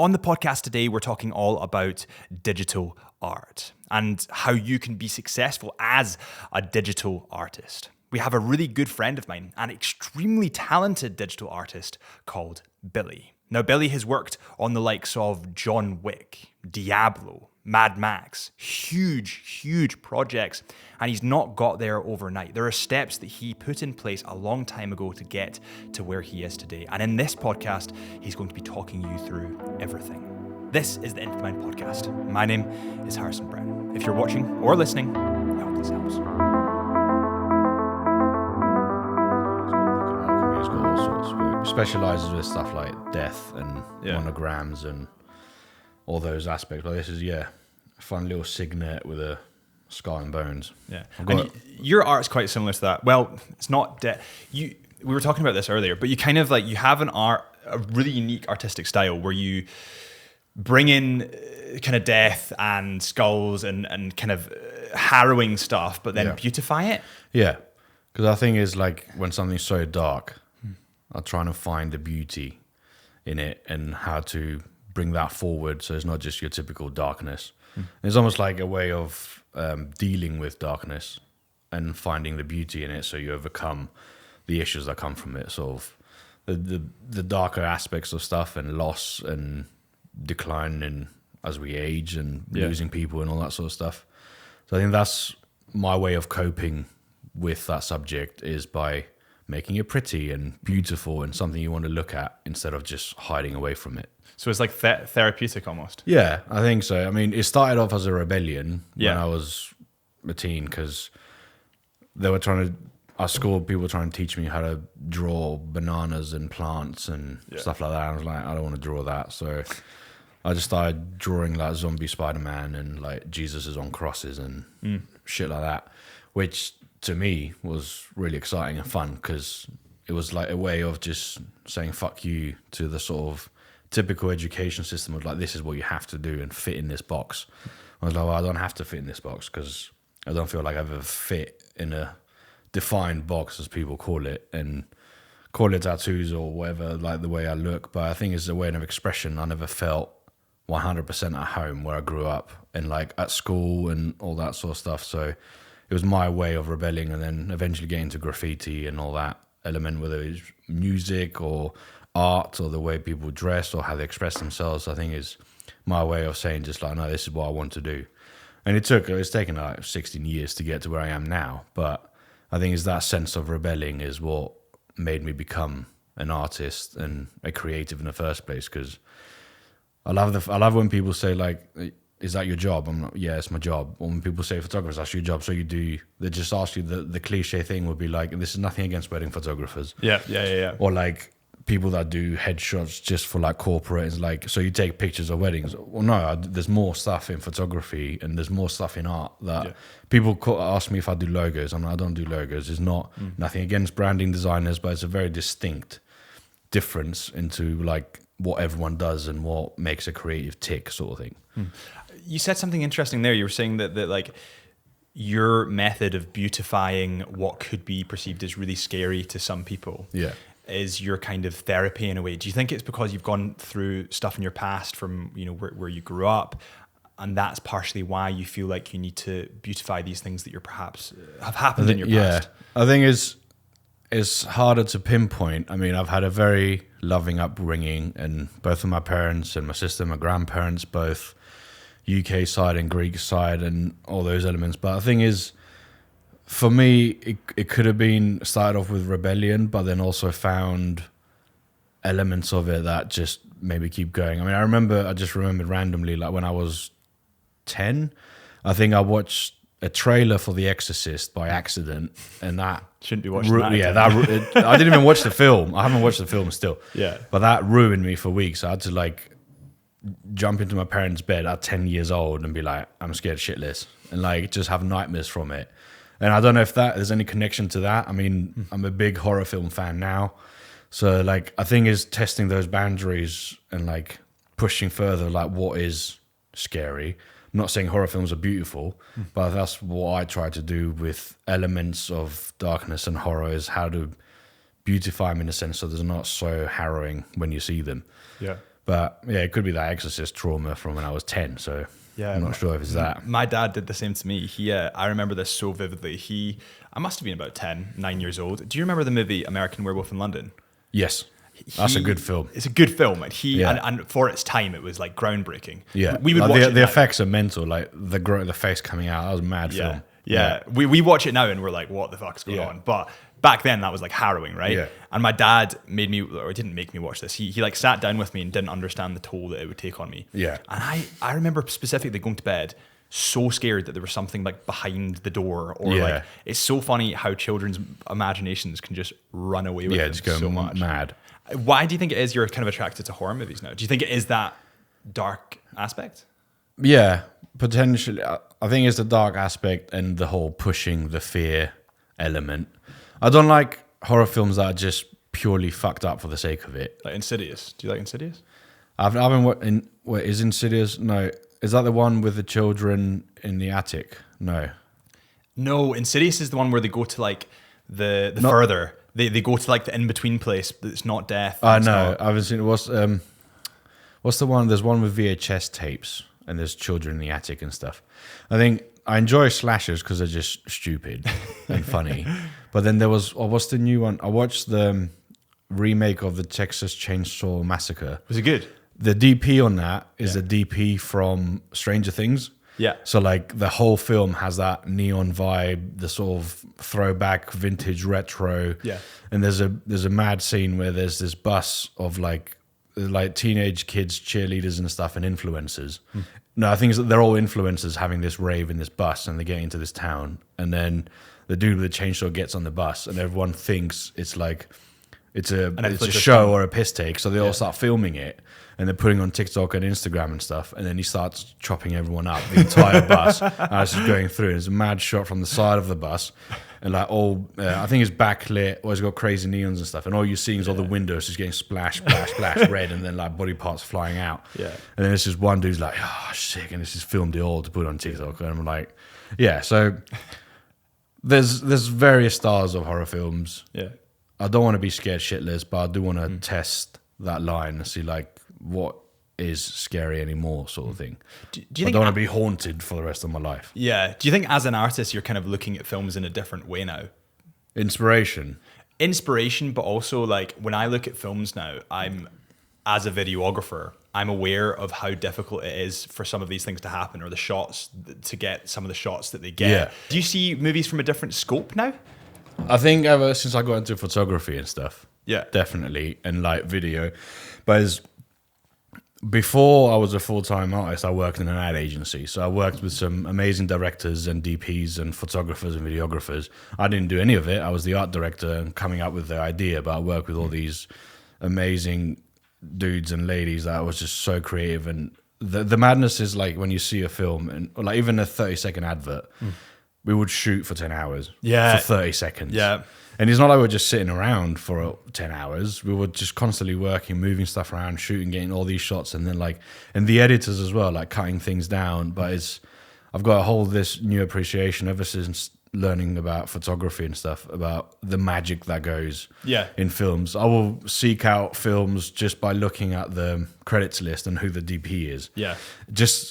On the podcast today, we're talking all about digital art and how you can be successful as a digital artist. We have a really good friend of mine, an extremely talented digital artist called Billy. Now, Billy has worked on the likes of John Wick, Diablo, Mad Max, huge projects, and he's not got there overnight. There are steps that he put in place a long time ago to get to where he is today. And in this podcast, he's going to be talking you through everything. This is the Infamind Podcast. My name is Harrison Brown. If you're watching or listening, I hope this helps. He's got all sorts. He specializes with stuff like death and monograms and all those aspects. But this is a fun little signet with a skull and bones. Yeah, and your art's quite similar to that. Well, it's not we were talking about this earlier, but you kind of like, you have a really unique artistic style where you bring in kind of death and skulls and kind of harrowing stuff, but then beautify it. Yeah, because I think it's like when something's so dark, I'm trying to find the beauty in it and how to bring that forward so it's not just your typical darkness. It's almost like a way of dealing with darkness and finding the beauty in it so you overcome the issues that come from it, sort of the darker aspects of stuff and loss and decline and as we age and losing people and all that sort of stuff. So I think that's my way of coping with that subject, is by making it pretty and beautiful and something you want to look at instead of just hiding away from it. So it's like therapeutic almost. Yeah, I think so. I mean, it started off as a rebellion when I was a teen, because they were at school, people were trying to teach me how to draw bananas and plants and stuff like that. I was like, I don't want to draw that. So I just started drawing like zombie Spider-Man and like Jesus is on crosses and shit like that, which to me was really exciting and fun, because it was like a way of just saying fuck you to the sort of typical education system of like, this is what you have to do and fit in this box. I was like, well, I don't have to fit in this box, because I don't feel like I've ever fit in a defined box, as people call it, and call it tattoos or whatever, like the way I look. But I think it's a way of expression. I never felt 100% at home where I grew up and like at school and all that sort of stuff. So it was my way of rebelling, and then eventually getting into graffiti and all that element, whether it's music or art or the way people dress or how they express themselves. I think is my way of saying just like, no, this is what I want to do. And it's taken like 16 years to get to where I am now. But I think it's that sense of rebelling is what made me become an artist and a creative in the first place. Because I love when people say like, is that your job? I'm like, yeah, it's my job. Or when people say photographers, that's your job, so you do. They just ask you, the cliche thing would be like, this is nothing against wedding photographers. Yeah. Or like people that do headshots just for like corporate. It's like, so you take pictures of weddings. Well, no, there's more stuff in photography and there's more stuff in art that people ask me if I do logos. I'm like, I don't do logos. It's not nothing against branding designers, but it's a very distinct difference into like what everyone does and what makes a creative tick, sort of thing. You said something interesting there. You were saying that like your method of beautifying what could be perceived as really scary to some people is your kind of therapy in a way. Do you think it's because you've gone through stuff in your past from, you know, where you grew up, and that's partially why you feel like you need to beautify these things that you're perhaps have happened in your past? I think it's harder to pinpoint. I mean, I've had a very loving upbringing, and both of my parents and my sister, my grandparents, both UK side and Greek side and all those elements. But the thing is, for me, it could have been started off with rebellion, but then also found elements of it that just made me keep going. I mean, I just remembered randomly, like when I was 10, I think I watched a trailer for The Exorcist by accident, and that shouldn't be watching that. I didn't even watch the film. I haven't watched the film still. Yeah, but that ruined me for weeks. I had to like jump into my parents' bed at 10 years old and be like, I'm scared shitless, and like just have nightmares from it. And I don't know if there's any connection to that. I mean, I'm a big horror film fan now, so like I think is testing those boundaries and like pushing further, like what is scary. I'm not saying horror films are beautiful, but that's what I try to do with elements of darkness and horror, is how to beautify them in a sense so they're not so harrowing when you see them. Yeah. But yeah, it could be that Exorcist trauma from when I was 10. So Yeah, I'm not sure if it's that. My dad did the same to me. I remember this so vividly. I must have been about 9 years old. Do you remember the movie American Werewolf in London? Yes. That's a good film. It's a good film. And for its time, it was like groundbreaking. Yeah. We would watch it the now. effects are mental. Like the face coming out. That was a mad film. Yeah. We watch it now and we're like, what the fuck's going on? But back then that was like harrowing, right? Yeah. And my dad didn't make me watch this. He like sat down with me and didn't understand the toll that it would take on me. Yeah. And I remember specifically going to bed so scared that there was something like behind the door, or like, it's so funny how children's imaginations can just run away with them just go so much. mad. Why do you think it is you're kind of attracted to horror movies now? Do you think it is that dark aspect? Yeah, potentially. I think it's the dark aspect and the whole pushing the fear element. I don't like horror films that are just purely fucked up for the sake of it. Like Insidious. Do you like Insidious? I haven't. What is Insidious? No. Is that the one with the children in the attic? No. No, Insidious is the one where they go to like the further. They go to like the in-between place, but it's not death. I haven't seen it. What's the one? There's one with VHS tapes and there's children in the attic and stuff. I think I enjoy slashers because they're just stupid and funny. But then there was, what's the new one? I watched the remake of the Texas Chainsaw Massacre. Was it good? The DP on that is the DP from Stranger Things. Yeah. So like the whole film has that neon vibe, the sort of throwback vintage retro. Yeah. And there's a mad scene where there's this bus of like teenage kids, cheerleaders and stuff, and influencers. No, I think they're all influencers having this rave in this bus, and they get into this town, and then the dude with the chainsaw gets on the bus, and everyone thinks it's like it's a show or a piss take, so they all start filming it. And they're putting on TikTok and Instagram and stuff. And then he starts chopping everyone up, the entire bus, as he's going through. There's a mad shot from the side of the bus. And like I think it's backlit, or it's got crazy neons and stuff. And all you're seeing is all the windows just getting splash, splash, splash, red. And then like body parts flying out. Yeah. And then it's just one dude's like, oh, sick. And it's just filmed it all to put on TikTok. And I'm like, yeah. So there's various styles of horror films. Yeah. I don't want to be scared shitless, but I do want to test that line and see like, what is scary anymore, sort of thing. Do you think I don't want to be haunted for the rest of my life. Yeah. Do you think as an artist you're kind of looking at films in a different way now? Inspiration, but also like when I look at films now, as a videographer, I'm aware of how difficult it is for some of these things to happen, or the shots to get some of the shots that they get. Yeah. Do you see movies from a different scope now? I think ever since I got into photography and stuff, Yeah. definitely, and like video. But before I was a full-time artist, I worked in an ad agency. So I worked with some amazing directors and DPs and photographers and videographers. I didn't do any of it. I was the art director and coming up with the idea, but I worked with all these amazing dudes and ladies that was just so creative. And the madness is like when you see a film, and or like even a 30-second advert, we would shoot for 10 hours for 30 seconds. Yeah. And it's not like we're just sitting around for 10 hours. We were just constantly working, moving stuff around, shooting, getting all these shots. And then and the editors as well, like cutting things down. But I've got this new appreciation ever since learning about photography and stuff, about the magic that goes in films. I will seek out films just by looking at the credits list and who the DP is. Yeah.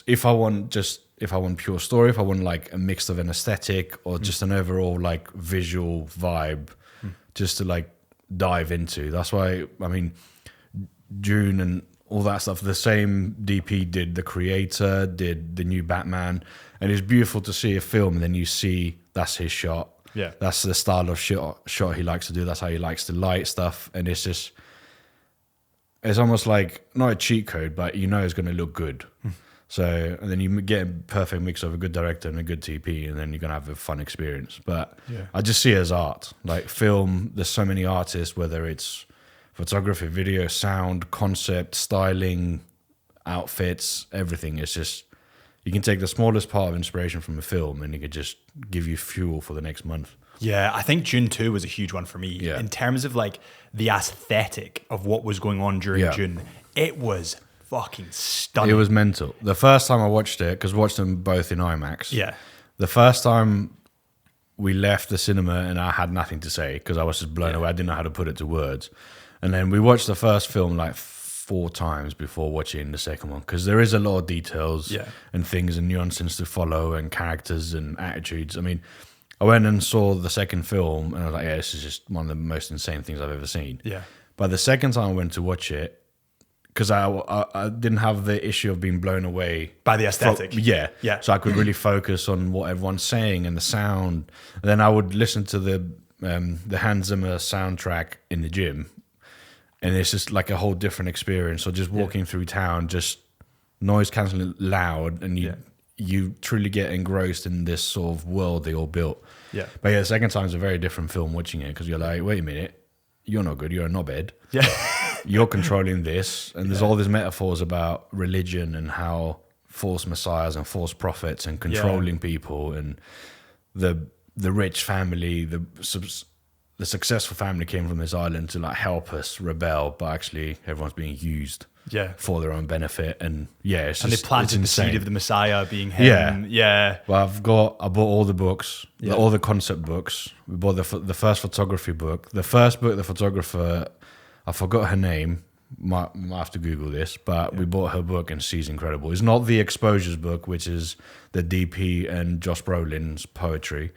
If I want pure story, if I want like a mix of an aesthetic or just an overall like visual vibe, just to like dive into. That's why, I mean, June and all that stuff, the same DP did The Creator, did the new Batman, and it's beautiful to see a film and then you see that's his shot. Yeah. That's the style of shot he likes to do. That's how he likes to light stuff. And it's almost like, not a cheat code, but you know it's going to look good. So, and then you get a perfect mix of a good director and a good TP, and then you're going to have a fun experience. But I just see it as art. Like film, there's so many artists, whether it's photography, video, sound, concept, styling, outfits, everything. It's just, you can take the smallest part of inspiration from a film and it could just give you fuel for the next month. Yeah, I think June 2 was a huge one for me. Yeah. In terms of like the aesthetic of what was going on during June, it was fucking stunning. It was mental. The first time I watched it, because I watched them both in IMAX. Yeah. The first time we left the cinema and I had nothing to say because I was just blown away. I didn't know how to put it to words. And then we watched the first film like 4 times before watching the second one, because there is a lot of details and things and nuances to follow and characters and attitudes. I mean, I went and saw the second film and I was like, yeah, this is just one of the most insane things I've ever seen. Yeah. But the second time I went to watch it, because I didn't have the issue of being blown away by the aesthetic. Yeah. So I could really focus on what everyone's saying and the sound. And then I would listen to the Hans Zimmer soundtrack in the gym, and it's just like a whole different experience. So just walking through town, just noise cancelling loud, and you truly get engrossed in this sort of world they all built. Yeah. But the second time is a very different film watching it, because you're like, wait a minute, you're not good, you're a knobhead. Yeah. You're controlling this, and there's all these metaphors about religion and how false messiahs and false prophets and controlling people, and the rich family, the successful family came from this island to like help us rebel, but actually everyone's being used for their own benefit, and it's and just, they planted the seed of the Messiah being him. Well, I bought all the books, all the concept books. We bought the first photography book, the first book. The photographer, I forgot her name. Might have to Google this, but we bought her book, and she's incredible. It's not the Exposures book, which is the DP and Josh Brolin's poetry.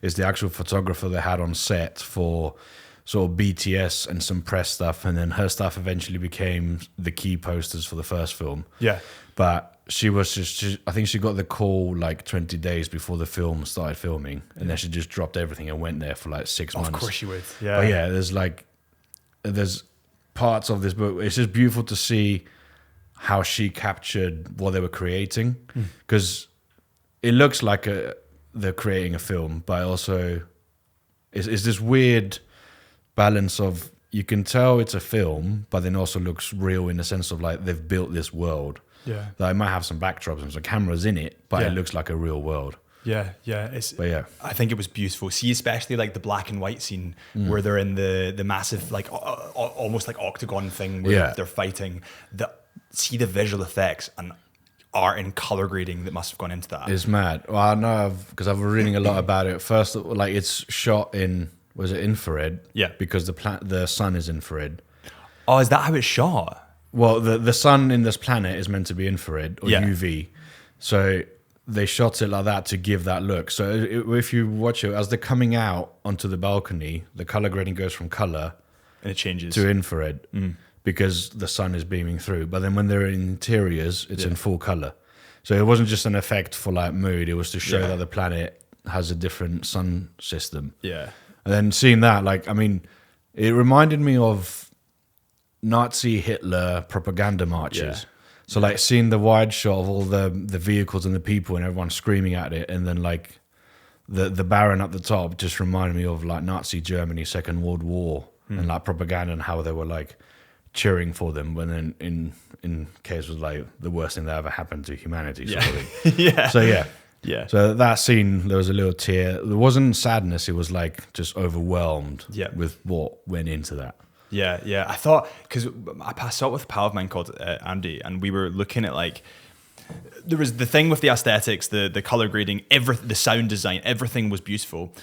It's the actual photographer they had on set for sort of BTS and some press stuff, and then her stuff eventually became the key posters for the first film. Yeah. But she was I think she got the call like 20 days before the film started filming, and then she just dropped everything and went there for like 6 months. Of course she would. Yeah. But there's parts of this book. It's just beautiful to see how she captured what they were creating, because it looks like they're creating a film, but also it's this weird balance of, you can tell it's a film, but then also looks real in the sense of like they've built this world. Yeah. That it might have some backdrops and some cameras in it, but it looks like a real world. Yeah. I think it was beautiful. See, especially like the black and white scene where they're in the massive, like almost like octagon thing where they're fighting. See the visual effects and art and color grading that must have gone into that. It's mad. Well, I know because I've been reading a lot about it. First, like it's shot in, was it infrared? Yeah. Because the sun is infrared. Oh, is that how it's shot? Well, the sun in this planet is meant to be infrared or UV. So they shot it like that to give that look. So if you watch it, as they're coming out onto the balcony, the color grading goes from color and it changes to infrared because the sun is beaming through. But then when they're in interiors, it's in full color. So it wasn't just an effect for like mood. It was to show that the planet has a different sun system. Yeah. And then seeing that, like, I mean, it reminded me of Nazi Hitler propaganda marches. So like seeing the wide shot of all the vehicles and the people and everyone screaming at it, and then like the Baron at the top just reminded me of like Nazi Germany, Second World War, and like propaganda and how they were like cheering for them, when then in case was like the worst thing that ever happened to humanity. Sort of thing. So that scene, there was a little tear. There wasn't sadness. It was like just overwhelmed with what went into that. Yeah. I thought, because I saw it with a pal of mine called Andy, and we were looking at like, there was the thing with the aesthetics, the color grading, the sound design, everything was beautiful.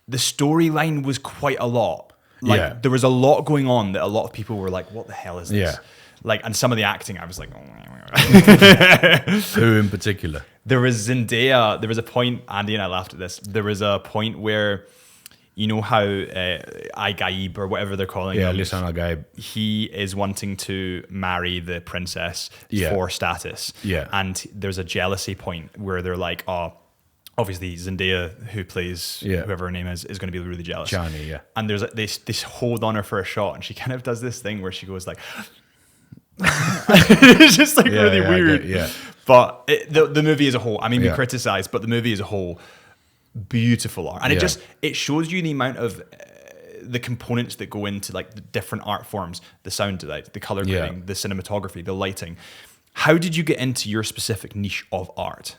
The storyline was quite a lot. Like there was a lot going on that a lot of people were like, what the hell is this? Yeah. Like, and some of the acting, I was like, Who in particular? There was Zendaya. There was a point, Andy and I laughed at this. There was a point where, you know how Gaib or whatever they're calling him. Lisan Gaib. He is wanting to marry the princess for status. Yeah. And there's a jealousy point where they're like, oh, obviously Zendaya, who plays whoever her name is going to be really jealous. Johnny, yeah. And there's this hold on her for a shot, and she kind of does this thing where she goes like... it's just like really weird. But the movie as a whole, I mean, we criticize, but the movie as a whole, beautiful art, and it shows you the amount of the components that go into like the different art forms, the sound design, the color grading, the cinematography, the lighting. How did you get into your specific niche of art?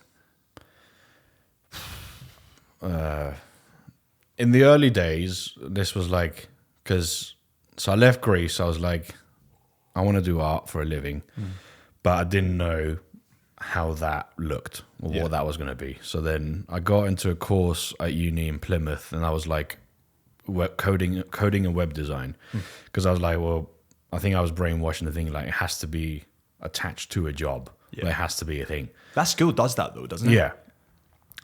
In the early days, this was like, so I left Greece, I was like, I want to do art for a living, but I didn't know how that looked or what that was going to be. So then I got into a course at uni in Plymouth, and I was like coding and web design, because I was like, well, I think I was brainwashed into thinking like it has to be attached to a job. Yeah. Like, it has to be a thing. That skill does that though, doesn't it? Yeah.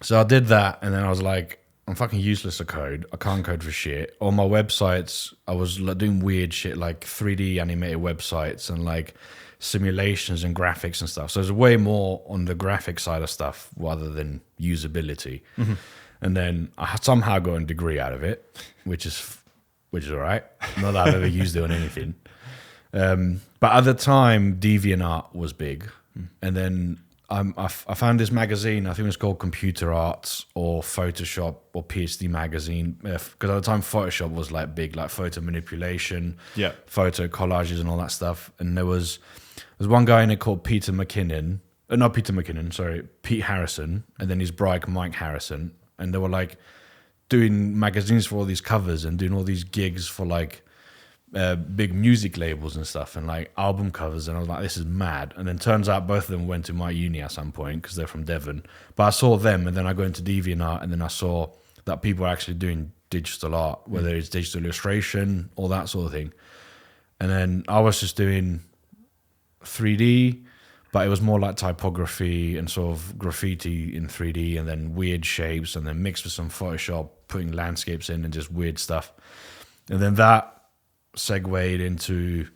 So I did that, and then I was like, I'm fucking useless at code. I can't code for shit. On my websites, I was doing weird shit like 3D animated websites and like simulations and graphics and stuff. So there's way more on the graphic side of stuff rather than usability. Mm-hmm. And then I somehow got a degree out of it, which is all right. Not that I've ever used it on anything. But at the time, DeviantArt was big. And then I found this magazine, I think it was called Computer Arts or Photoshop or PhD magazine. Because at the time, Photoshop was like big, like photo manipulation, photo collages and all that stuff. And there's one guy in it called Pete Harrison. And then his bride, Mike Harrison. And they were like doing magazines for all these covers and doing all these gigs for like big music labels and stuff and like album covers, and I was like, this is mad. And then turns out both of them went to my uni at some point because they're from Devon. But I saw them, and then I go into DeviantArt, and then I saw that people are actually doing digital art, whether it's digital illustration, all that sort of thing. And then I was just doing 3D, but it was more like typography and sort of graffiti in 3D, and then weird shapes, and then mixed with some Photoshop, putting landscapes in and just weird stuff. And then that segued into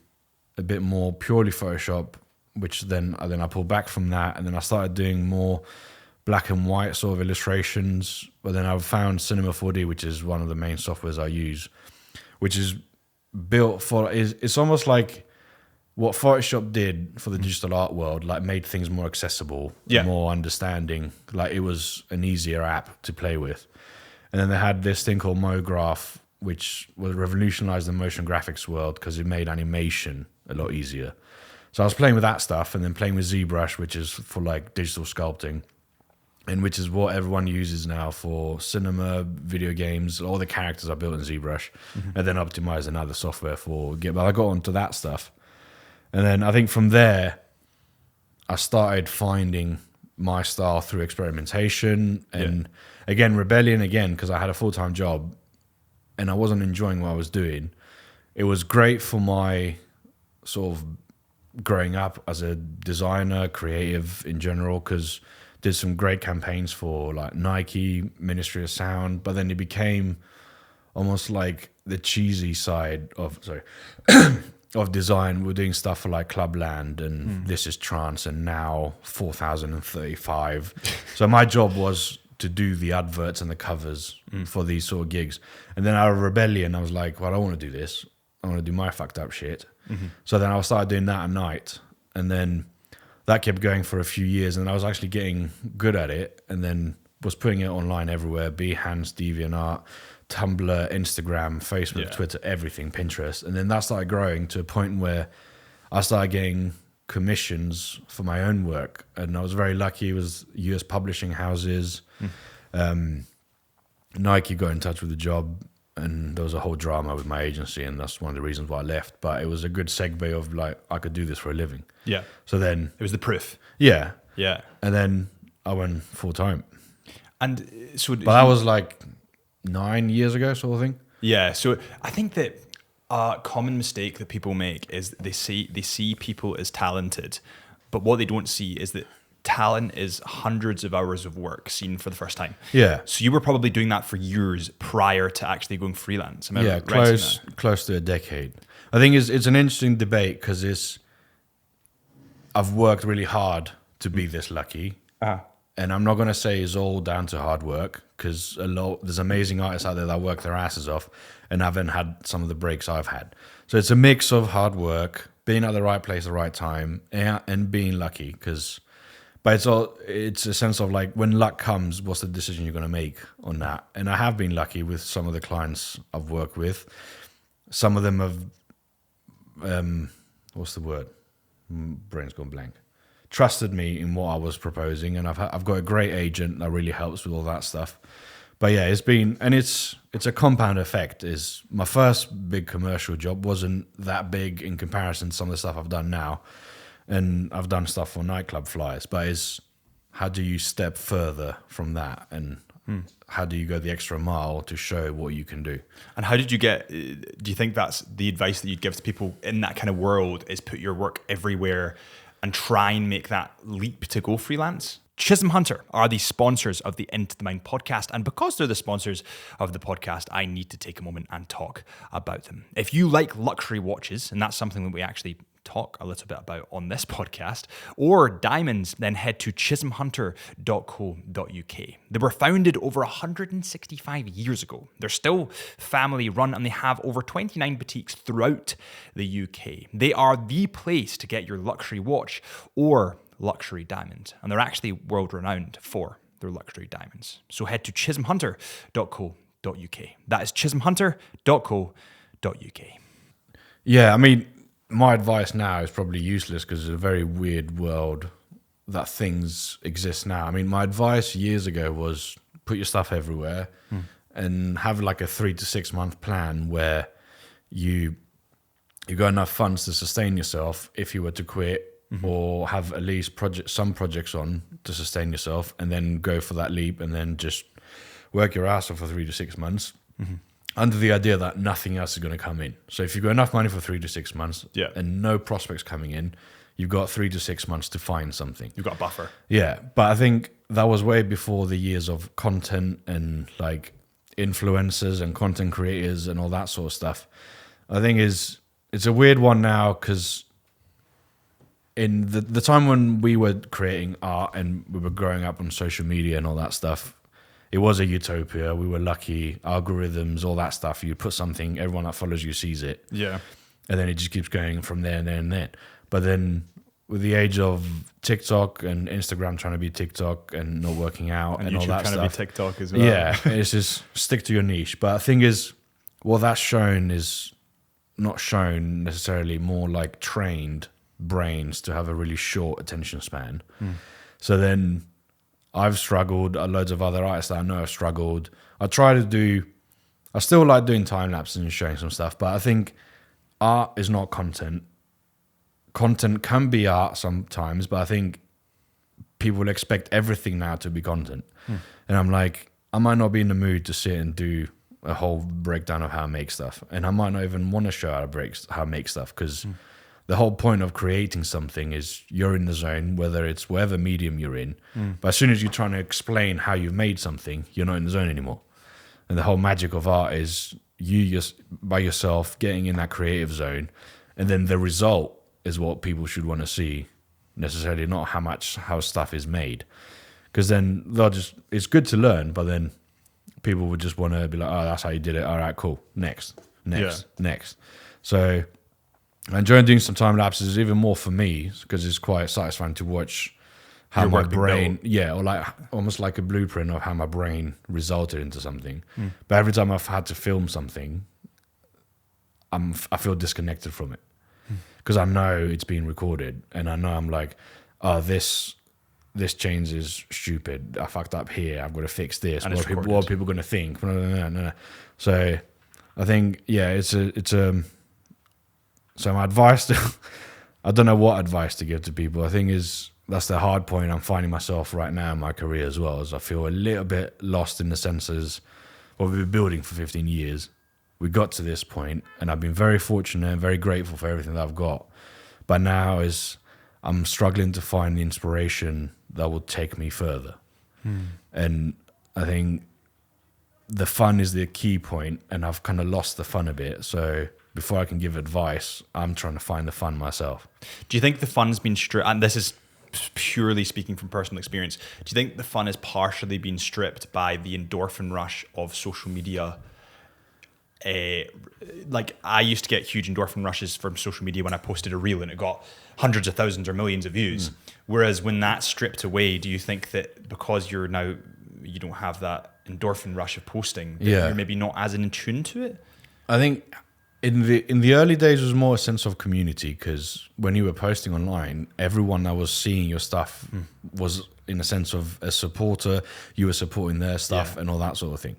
a bit more purely Photoshop, which then I pulled back from that, and then I started doing more black and white sort of illustrations. But then I found Cinema 4D, which is one of the main softwares I use, which is built for, it's almost like what Photoshop did for the digital art world, like made things more accessible, more understanding, like it was an easier app to play with. And then they had this thing called MoGraph, which will revolutionize the motion graphics world because it made animation a lot easier. So I was playing with that stuff, and then playing with ZBrush, which is for like digital sculpting, and which is what everyone uses now for cinema, video games. All the characters are built in ZBrush, and then optimize another software for Git. But I got onto that stuff. And then I think from there, I started finding my style through experimentation and again, rebellion again, because I had a full-time job and I wasn't enjoying what I was doing. It was great for my sort of growing up as a designer, creative in general, because did some great campaigns for like Nike, Ministry of Sound, but then it became almost like the cheesy side of of design. We're doing stuff for like Clubland and This Is Trance and Now 4035. So my job was to do the adverts and the covers for these sort of gigs. And then out of rebellion, I was like, well, I don't want to do this. I want to do my fucked up shit. So then I started doing that at night. And then that kept going for a few years. And I was actually getting good at it. And then was putting it online everywhere. Behance, DeviantArt, Tumblr, Instagram, Facebook, Twitter, everything, Pinterest. And then that started growing to a point where I started getting commissions for my own work. And I was very lucky. It was US publishing houses. Nike got in touch with the job, and there was a whole drama with my agency, and that's one of the reasons why I left. But it was a good segue of like, I could do this for a living. Yeah. So then it was the proof. Yeah. Yeah. And then I went full time. And so, but that was like 9 years ago, sort of thing. Yeah. So I think that a common mistake that people make is they see people as talented, but what they don't see is that talent is hundreds of hours of work seen for the first time. Yeah. So you were probably doing that for years prior to actually going freelance. Close to a decade. I think it's an interesting debate because I've worked really hard to be this lucky. And I'm not going to say it's all down to hard work, because there's amazing artists out there that work their asses off and haven't had some of the breaks I've had. So it's a mix of hard work, being at the right place at the right time, and being lucky. But it's a sense of like, when luck comes, what's the decision you're going to make on that? And I have been lucky with some of the clients I've worked with. Some of them have, what's the word? Brain's gone blank. Trusted me in what I was proposing, and I've got a great agent that really helps with all that stuff. But yeah, it's a compound effect. Is my first big commercial job wasn't that big in comparison to some of the stuff I've done now, and I've done stuff for nightclub flyers. But how do you step further from that? And how do you go the extra mile to show what you can do? And how did you get, do you think that's the advice that you'd give to people in that kind of world, is put your work everywhere and try and make that leap to go freelance? Chisholm Hunter are the sponsors of the Into the Mind podcast. And because they're the sponsors of the podcast, I need to take a moment and talk about them. If you like luxury watches, and that's something that we actually talk a little bit about on this podcast, or diamonds, then head to chisholmhunter.co.uk. They were founded over 165 years ago. They're still family run, and they have over 29 boutiques throughout the UK. They are the place to get your luxury watch or luxury diamond, and they're actually world renowned for their luxury diamonds. So head to chisholmhunter.co.uk. That is chisholmhunter.co.uk. Yeah, I mean, my advice now is probably useless because it's a very weird world that things exist now. I mean, my advice years ago was put your stuff everywhere and have like a 3 to 6 month plan where you got enough funds to sustain yourself if you were to quit, or have at least some projects on to sustain yourself, and then go for that leap and then just work your ass off for 3 to 6 months. Under the idea that nothing else is going to come in. So if you've got enough money for 3 to 6 months and no prospects coming in, you've got 3 to 6 months to find something. You've got a buffer. Yeah, but I think that was way before the years of content and like influencers and content creators and all that sort of stuff. I think it's a weird one now because in the time when we were creating art and we were growing up on social media and all that stuff, it was a utopia. We were lucky. Algorithms, all that stuff. You put something, everyone that follows you sees it. Yeah. And then it just keeps going from there and there and there. But then with the age of TikTok and Instagram trying to be TikTok and not working out and all that stuff. trying to be TikTok as well. Yeah. It's just stick to your niche. But the thing is, what that's shown is not shown necessarily, more like trained brains to have a really short attention span. So then I've struggled, loads of other artists that I know have struggled. I still like doing time lapses and showing some stuff, but I think art is not content. Content can be art sometimes, but I think people expect everything now to be content. And I'm like, I might not be in the mood to sit and do a whole breakdown of how I make stuff. And I might not even want to show how I make stuff, because the whole point of creating something is you're in the zone, whether it's whatever medium you're in. But as soon as you're trying to explain how you made something, you're not in the zone anymore. And the whole magic of art is you just by yourself getting in that creative zone, and then the result is what people should want to see, necessarily not how stuff is made. Because then it's good to learn, but then people would just want to be like, oh, that's how you did it. All right, cool. Next. So I enjoy doing some time lapses even more for me, because it's quite satisfying to watch how my brain, or like almost like a blueprint of how my brain resulted into something. But every time I've had to film something, I feel disconnected from it, because I know it's being recorded, and I know I'm like, oh, this change is stupid. I fucked up here. I've got to fix this. What are people going to think? No. So I think, so my advice I don't know what advice to give to people. I think that's the hard point I'm finding myself right now in my career as well, as I feel a little bit lost in the senses what we've been building for 15 years. We got to this point, and I've been very fortunate and very grateful for everything that I've got. But now I'm struggling to find the inspiration that will take me further. And I think the fun is the key point, and I've kind of lost the fun a bit. So before I can give advice, I'm trying to find the fun myself. Do you think the fun's been stripped? And this is purely speaking from personal experience. Do you think the fun is partially been stripped by the endorphin rush of social media? Like I used to get huge endorphin rushes from social media when I posted a reel and it got hundreds of thousands or millions of views. Whereas when that's stripped away, do you think that because you don't have that endorphin rush of posting, that you're maybe not as in tune to it? I think in the early days, it was more a sense of community, because when you were posting online, everyone that was seeing your stuff was in a sense of a supporter. You were supporting their stuff and all that sort of thing.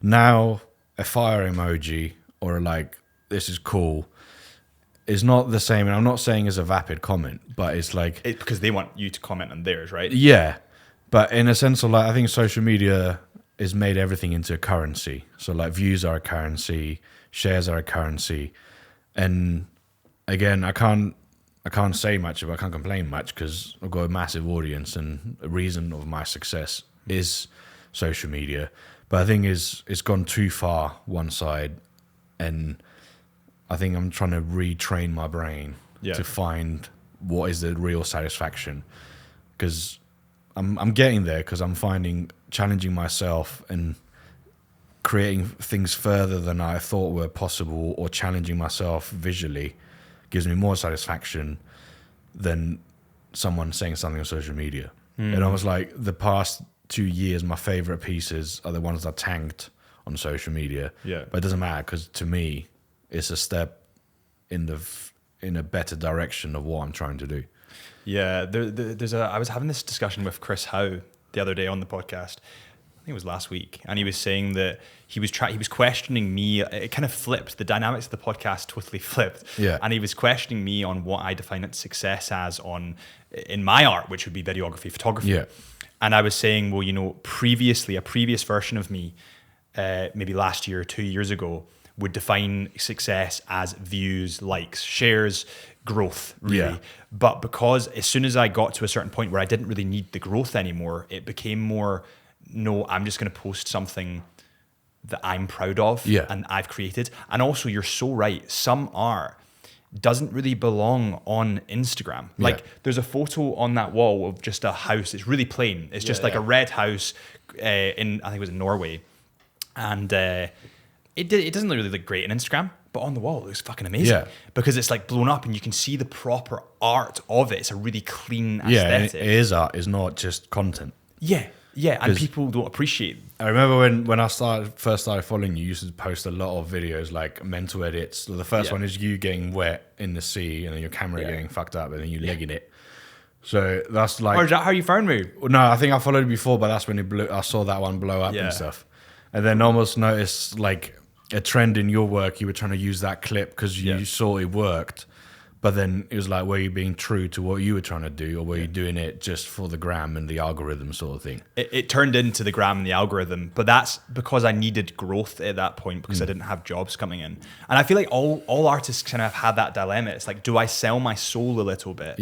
Now, a fire emoji or like, this is cool, is not the same. And I'm not saying it's a vapid comment, but it's like... because they want you to comment on theirs, right? Yeah. But in a sense of like, I think social media is made everything into a currency. So like views are a currency, shares are a currency, and again, I can't say much, I can't complain much because I've got a massive audience, and a reason of my success is social media. But I think it's gone too far one side, and I think I'm trying to retrain my brain to find what is the real satisfaction, because I'm getting there, because I'm finding challenging myself and creating things further than I thought were possible, or challenging myself visually, gives me more satisfaction than someone saying something on social media. And I was like, the past 2 years, my favorite pieces are the ones that tanked on social media. But it doesn't matter, because to me, it's a step in a better direction of what I'm trying to do. Yeah, I was having this discussion with Chris Howe the other day on the podcast. I think it was last week, and he was saying that he was questioning me. It kind of flipped. The dynamics of the podcast totally flipped. Yeah. And he was questioning me on what I define success as in my art, which would be videography, photography. Yeah. And I was saying, well, a previous version of me, maybe last year or 2 years ago, would define success as views, likes, shares, growth, really. Yeah. But because as soon as I got to a certain point where I didn't really need the growth anymore, it became more, no, I'm just going to post something that I'm proud of and I've created. And also, you're so right. Some art doesn't really belong on Instagram. Like there's a photo on that wall of just a house. It's really plain. It's just like a red house I think it was in Norway. And it doesn't really look great on Instagram, but on the wall it looks fucking amazing because it's like blown up and you can see the proper art of it. It's a really clean aesthetic. Yeah, it is art. It's not just content. Yeah, and people don't appreciate. I remember when I first started following you, you used to post a lot of videos like mental edits. So the first one is you getting wet in the sea, and then your camera getting fucked up, and then you legging it. So that's like. Or is that how you found me? No, I think I followed it before, but that's when it blew. I saw that one blow up and stuff, and then almost noticed like a trend in your work. You were trying to use that clip because you saw it worked. But then it was like, were you being true to what you were trying to do, or were you doing it just for the gram and the algorithm sort of thing? It turned into the gram and the algorithm, but that's because I needed growth at that point because I didn't have jobs coming in. And I feel like all artists kind of had that dilemma. It's like, do I sell my soul a little bit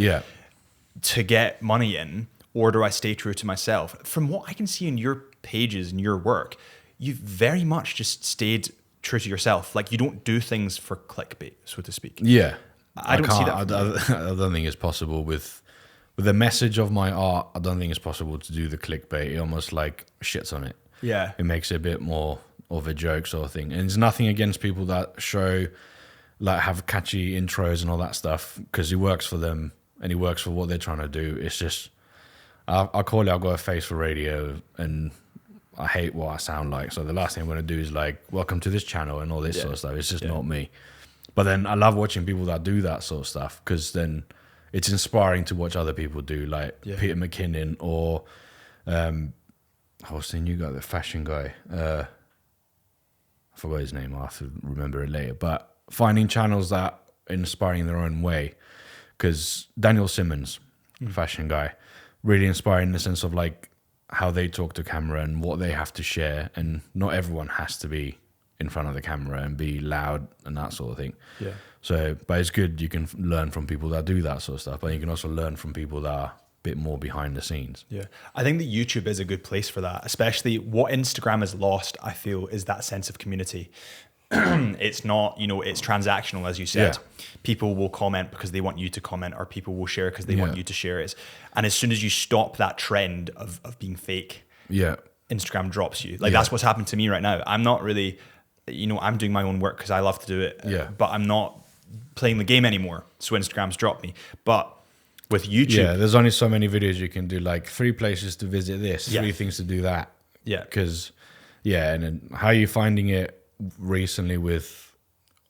to get money in, or do I stay true to myself? From what I can see in your pages and your work, you've very much just stayed true to yourself. Like you don't do things for clickbait, so to speak. Yeah. I don't see that. I don't think it's possible with the message of my art. I don't think it's possible to do the clickbait. It almost like shits on it. Yeah, it makes it a bit more of a joke sort of thing. And there's nothing against people that have catchy intros and all that stuff, because it works for them and it works for what they're trying to do. It's just I call it, I've got a face for radio, and I hate what I sound like. So the last thing I'm going to do is like, welcome to this channel and all this sort of stuff. It's just not me. But then I love watching people that do that sort of stuff, because then it's inspiring to watch other people do, like Peter McKinnon or I was saying you got the fashion guy. I forgot his name. I'll have to remember it later. But finding channels that are inspiring in their own way, because Daniel Simmons, fashion guy, really inspiring in the sense of like how they talk to camera and what they have to share, and not everyone has to be in front of the camera and be loud and that sort of thing. Yeah. So, but it's good, you can learn from people that do that sort of stuff, but you can also learn from people that are a bit more behind the scenes. Yeah. I think that YouTube is a good place for that, especially what Instagram has lost, I feel, is that sense of community. It's not, it's transactional, as you said. Yeah. People will comment because they want you to comment, or people will share because they want you to share it. And as soon as you stop that trend of being fake, Instagram drops you. Like that's what's happened to me right now. I'm not really... I'm doing my own work because I love to do it, but I'm not playing the game anymore. So Instagram's dropped me. But with YouTube... there's only so many videos you can do, like 3 places to visit this, 3 things to do that. Yeah. Because, and then how are you finding it recently with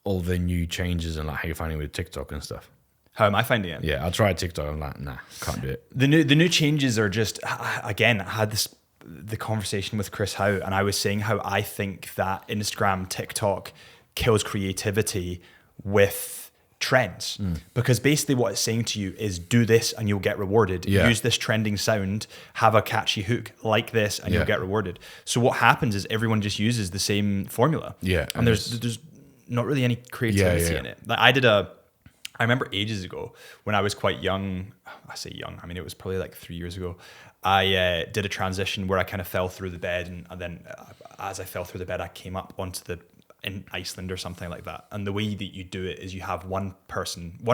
all the new changes, and like how are you finding it with TikTok and stuff? How am I finding it? Yeah, I tried TikTok. I'm like, nah, can't do it. The new changes are just, again, I had the conversation with Chris Howe, and I was saying how I think that Instagram, TikTok kills creativity with trends, because basically what it's saying to you is do this and you'll get rewarded. Use this trending sound, have a catchy hook like this, and you'll get rewarded. So what happens is everyone just uses the same formula. And there's not really any creativity in it. Like I remember ages ago when I was quite young. I say young, I mean it was probably like 3 years ago. I did a transition where I kind of fell through the bed, and then as I fell through the bed, I came up in Iceland or something like that. And the way that you do it is you have one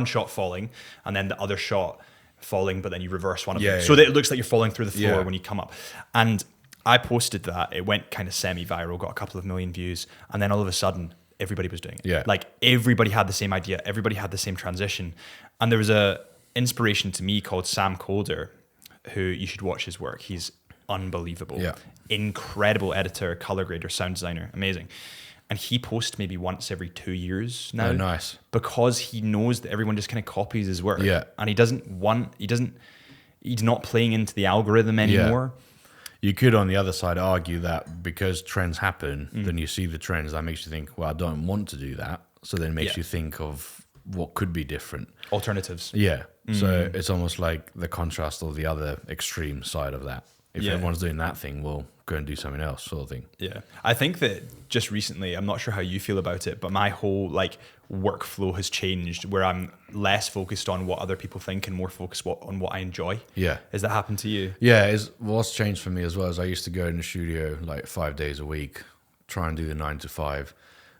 shot falling, and then the other shot falling, but then you reverse one of them. So that it looks like you're falling through the floor when you come up. And I posted that. It went kind of semi-viral, got a couple of million views. And then all of a sudden, everybody was doing it. Like everybody had the same idea. Everybody had the same transition. And there was a inspiration to me called Sam Calder, who you should watch his work. He's unbelievable. Incredible editor, color grader, sound designer. Amazing. And he posts maybe once every 2 years now. Oh, nice. Because he knows that everyone just kind of copies his work. And he's not playing into the algorithm anymore. You could, on the other side, argue that because trends happen, then you see the trends, that makes you think, well, I don't want to do that. So then it makes you think of what could be different. Alternatives. So it's almost like the contrast or the other extreme side of that. If everyone's doing that thing, well, go and do something else, sort of thing. I think that just recently, I'm not sure how you feel about it, but my whole like workflow has changed, where I'm less focused on what other people think and more focused on what I enjoy. Has that happened to you? What's changed for me as well is I used to go in the studio like 5 days a week, try and do the 9 to 5,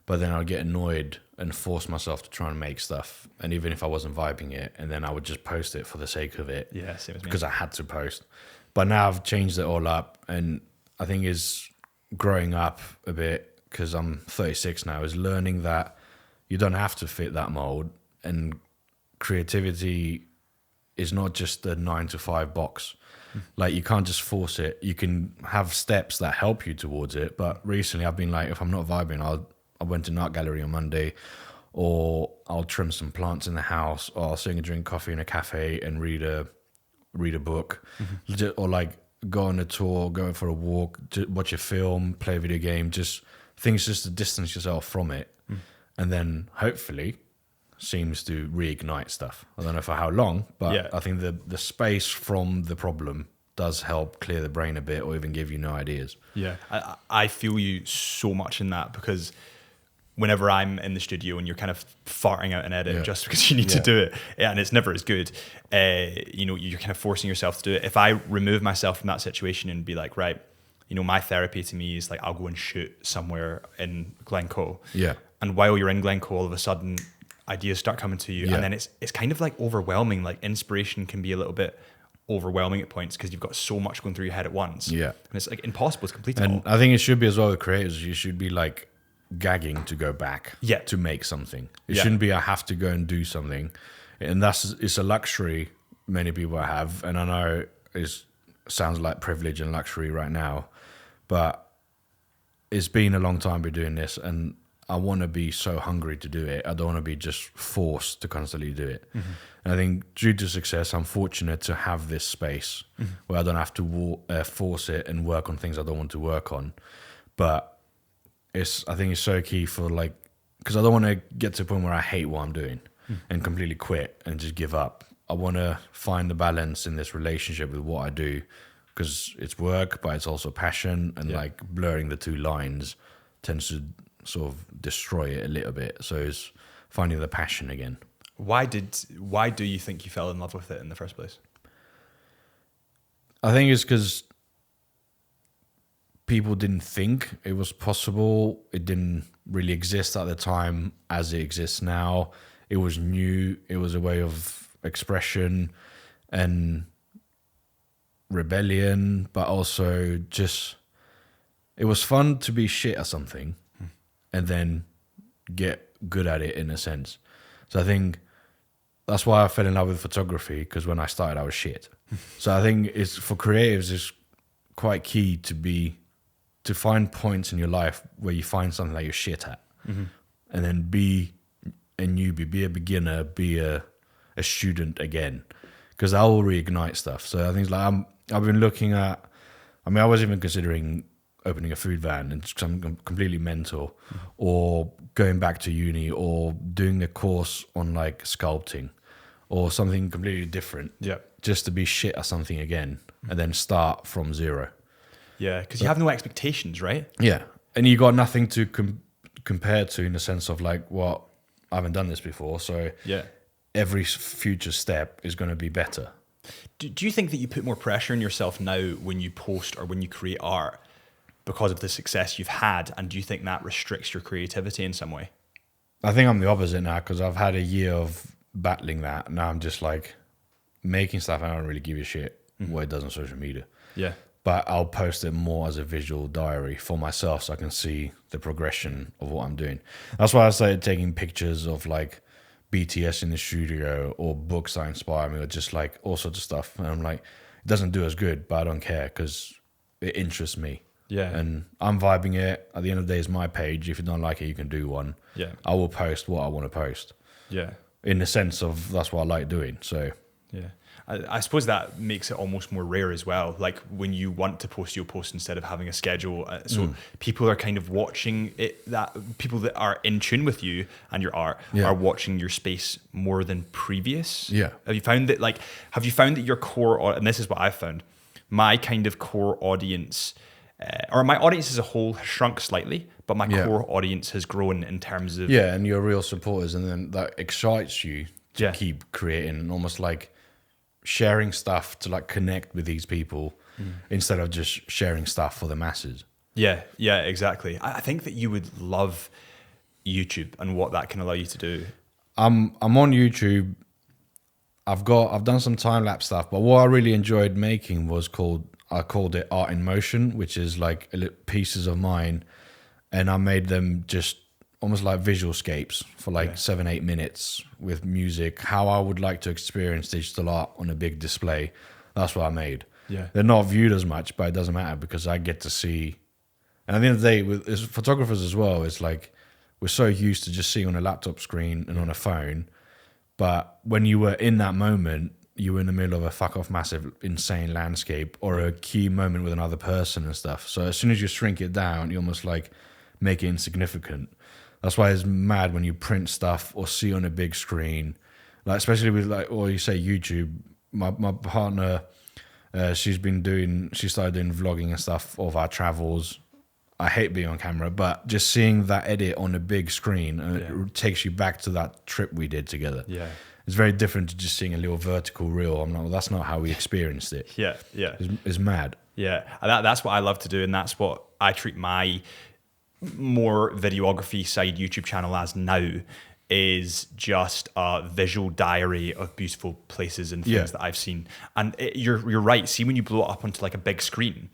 but then I'd get annoyed and force myself to try and make stuff. And even if I wasn't vibing it, and then I would just post it for the sake of it. Same as me. Because I had to post. But now I've changed it all up, and I think is growing up a bit, because I'm 36 now, is learning that you don't have to fit that mold, and creativity is not just a 9 to 5 box. Like you can't just force it. You can have steps that help you towards it. But recently I've been like, if I'm not vibing, I went to an art gallery on Monday, or I'll trim some plants in the house, or I'll sit and drink coffee in a cafe and read a book, or like go on a tour, go for a walk, watch a film, play a video game, just things just to distance yourself from it. And then hopefully seems to reignite stuff. I don't know for how long, but I think the space from the problem does help clear the brain a bit, or even give you new ideas. I feel you so much in that, because whenever I'm in the studio and you're kind of farting out an edit just because you need to do it, and it's never as good, you're kind of forcing yourself to do it. If I remove myself from that situation and be like, right, my therapy to me is like, I'll go and shoot somewhere in Glencoe. And while you're in Glencoe, all of a sudden ideas start coming to you. And then it's kind of like overwhelming. Like inspiration can be a little bit overwhelming at points, because you've got so much going through your head at once. And it's like impossible to complete it all. And I think it should be as well with creators, you should be like gagging to go back to make something. It shouldn't be I have to go and do something, and it's a luxury many people have, and I know it sounds like privilege and luxury right now, but it's been a long time been doing this, and I want to be so hungry to do it. I don't want to be just forced to constantly do it. And I think due to success, I'm fortunate to have this space where I don't have to force it and work on things I don't want to work on. But I think it's so key for like, because I don't want to get to a point where I hate what I'm doing and completely quit and just give up. I want to find the balance in this relationship with what I do, because it's work, but it's also passion, and like blurring the two lines tends to sort of destroy it a little bit. So it's finding the passion again. Why do you think you fell in love with it in the first place? I think it's because people didn't think it was possible. It didn't really exist at the time as it exists now. It was new. It was a way of expression and rebellion, but also just, it was fun to be shit at something and then get good at it in a sense. So I think that's why I fell in love with photography, because when I started I was shit. So I think it's, for creatives, it's quite key to find points in your life where you find something that you're shit at, and then be a newbie, be a beginner, be a student again, because that will reignite stuff. So I think it's like I've been looking at, I was even considering opening a food van and something completely mental, or going back to uni, or doing a course on like sculpting, or something completely different. Yeah. Just to be shit at something again, and then start from zero. Yeah, because you have no expectations, right? Yeah, and you got nothing to compare to in the sense of like, well, I haven't done this before, so yeah, every future step is going to be better. Do you think that you put more pressure on yourself now when you post or when you create art because of the success you've had, and do you think that restricts your creativity in some way? I think I'm the opposite now, because I've had a year of battling that. Now I'm just like making stuff, and I don't really give a shit what it does on social media. Yeah. But I'll post it more as a visual diary for myself, so I can see the progression of what I'm doing. That's why I started taking pictures of like BTS in the studio, or books that inspire me, or just like all sorts of stuff. And I'm like, it doesn't do as good, but I don't care because it interests me. Yeah. And I'm vibing it. At the end of the day, it's my page. If you don't like it, you can do one. Yeah. I will post what I want to post. Yeah. In the sense of that's what I like doing. So yeah. I suppose that makes it almost more rare as well. Like when you want to post, you'll post instead of having a schedule. So people are kind of watching it, that people that are in tune with you and your art are watching your space more than previous. Yeah. Have you found that your core, and this is what I've found, my kind of core audience, or my audience as a whole has shrunk slightly, but my core audience has grown in terms of... Yeah, and you're real supporters, and then that excites you to keep creating, and almost like sharing stuff to like connect with these people instead of just sharing stuff for the masses. Yeah, exactly. I think that you would love YouTube and what that can allow you to do. I'm on YouTube. I've done some time-lapse stuff, but what I really enjoyed making I called it art in motion, which is like pieces of mine, and I made them just almost like visual scapes for like 7-8 minutes with music, how I would like to experience digital art on a big display. That's what I made. Yeah. They're not viewed as much, but it doesn't matter because I get to see. And at the end of the day, with as photographers as well, it's like we're so used to just seeing on a laptop screen and on a phone. But when you were in that moment, you were in the middle of a fuck off massive insane landscape or a key moment with another person and stuff. So as soon as you shrink it down, you almost like make it insignificant. That's why it's mad when you print stuff or see on a big screen, like especially with like, or you say YouTube. My partner, she started doing vlogging and stuff of our travels. I hate being on camera, but just seeing that edit on a big screen, it takes you back to that trip we did together. Yeah, it's very different to just seeing a little vertical reel. I'm like, well, that's not how we experienced it. Yeah. It's mad. Yeah, that's what I love to do, and that's what I treat my more videography side YouTube channel as now, is just a visual diary of beautiful places and things that I've seen. And you're right. See, when you blow it up onto like a big screen,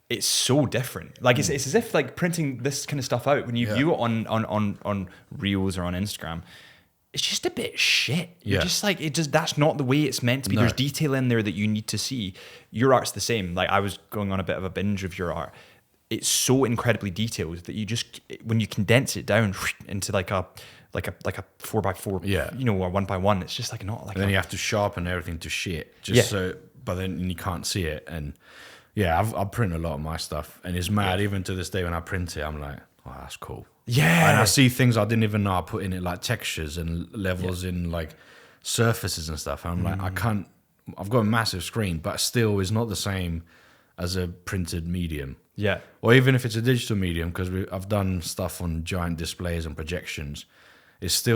it's so different. Like it's as if like printing this kind of stuff out, when you view it on Reels or on Instagram, it's just a bit shit. You're just like, that's not the way it's meant to be. No. There's detail in there that you need to see. Your art's the same. Like I was going on a bit of a binge of your art. It's so incredibly detailed that you just, when you condense it down into like a 4x4, you know, or 1x1, it's just like not like. And then you have to sharpen everything to shit, but then you can't see it. And I print a lot of my stuff, and it's mad. Even to this day, when I print it, I'm like, oh, that's cool. Yeah, and I see things I didn't even know I put in it, like textures and levels in like surfaces and stuff. And I'm like, I've got a massive screen, but still, it's not the same as a printed medium. Yeah. Or even if it's a digital medium, because I've done stuff on giant displays and projections, it's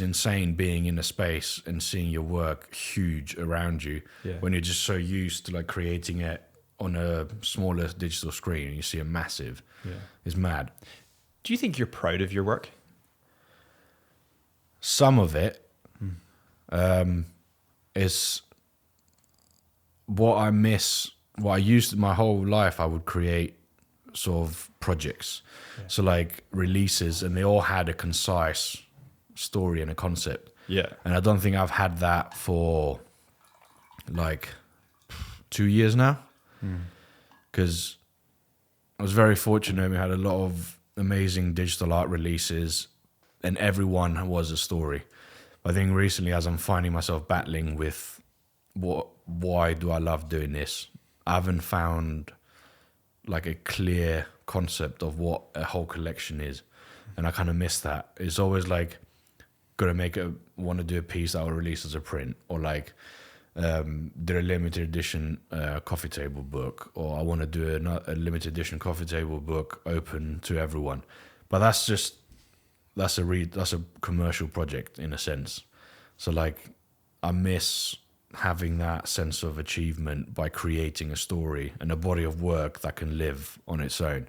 insane being in a space and seeing your work huge around you when you're just so used to like creating it on a smaller digital screen and you see a massive. Yeah. It's mad. Do you think you're proud of your work? Some of it is what I miss. What I used my whole life, I would create sort of projects. Yeah. So like releases, and they all had a concise story and a concept. Yeah. And I don't think I've had that for like 2 years now. Because I was very fortunate. We had a lot of amazing digital art releases, and everyone was a story. I think recently, as I'm finding myself battling with why do I love doing this, I haven't found like a clear concept of what a whole collection is, and I kind of miss that. It's always like want to do a piece that will release as a print, or like do a limited edition coffee table book, or I want to do a limited edition coffee table book open to everyone. But that's a commercial project in a sense. So like I miss having that sense of achievement by creating a story and a body of work that can live on its own.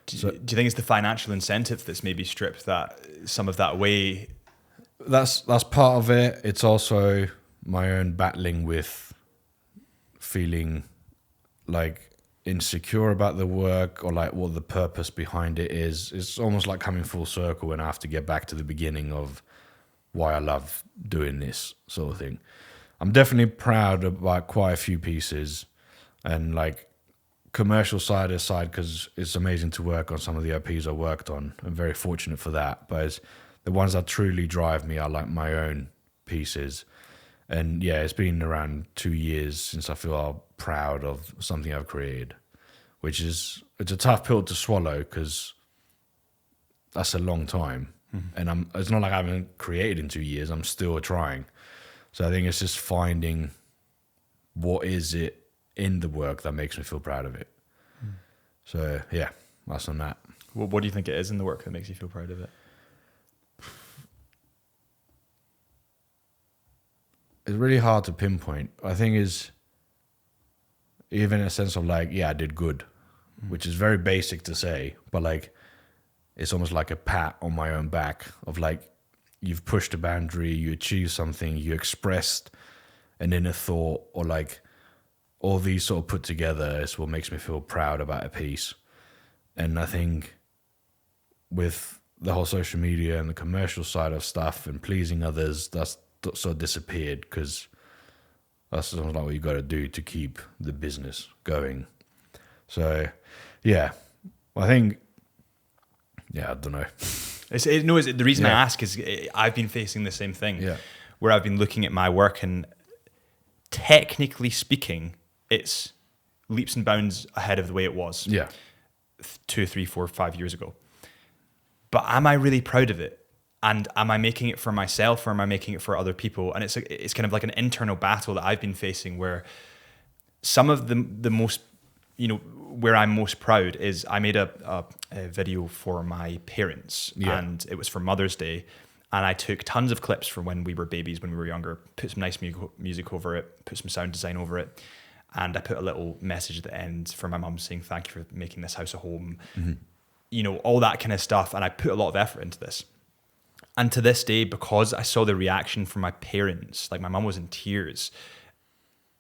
Do you think it's the financial incentive that's maybe stripped some of that away? That's part of it. It's also my own battling with feeling like insecure about the work, or like what the purpose behind it is. It's almost like coming full circle, and I have to get back to the beginning of why I love doing this sort of thing. I'm definitely proud about quite a few pieces, and like commercial side aside, because it's amazing to work on some of the OPs I worked on. I'm very fortunate for that. But it's the ones that truly drive me are like my own pieces. And yeah, it's been around 2 years since I feel proud of something I've created, it's a tough pill to swallow because that's a long time. And it's not like I haven't created in 2 years. I'm still trying. So I think it's just finding what is it in the work that makes me feel proud of it. So yeah, that's on that. What do you think it is in the work that makes you feel proud of it? It's really hard to pinpoint. I think is even in a sense of like, yeah, I did good, which is very basic to say, but like it's almost like a pat on my own back of like, you've pushed a boundary, you achieved something, you expressed an inner thought, or like all these sort of put together is what makes me feel proud about a piece. And I think with the whole social media and the commercial side of stuff and pleasing others, that's sort of disappeared, because that's sort of like what you got to do to keep the business going. So yeah, I think, yeah, I don't know. The reason I ask is I've been facing the same thing, where I've been looking at my work, and technically speaking, it's leaps and bounds ahead of the way it was 2, 3, 4, 5 years ago. But am I really proud of it? And am I making it for myself, or am I making it for other people? And it's kind of like an internal battle that I've been facing, where some of the most, where I'm most proud is I made a video for my parents, and it was for Mother's Day. And I took tons of clips from when we were babies, when we were younger, put some nice music over it, put some sound design over it. And I put a little message at the end for my mum saying, thank you for making this house a home, all that kind of stuff. And I put a lot of effort into this. And to this day, because I saw the reaction from my parents, like my mum was in tears,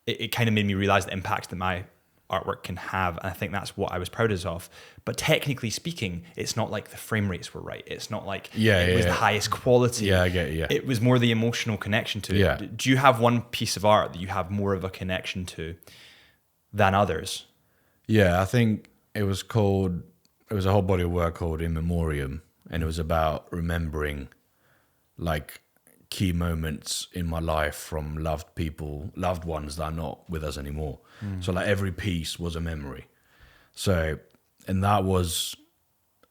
it kind of made me realize the impact that my artwork can have. And I think that's what I was proudest of. But technically speaking, it's not like the frame rates were right. It's not like it was the highest quality. Yeah, I get it, yeah. It was more the emotional connection to it. Yeah. Do you have one piece of art that you have more of a connection to than others? Yeah, I think it was a whole body of work called In Memoriam, and it was about remembering like key moments in my life from loved ones that are not with us anymore. So like every piece was a memory. So, and that was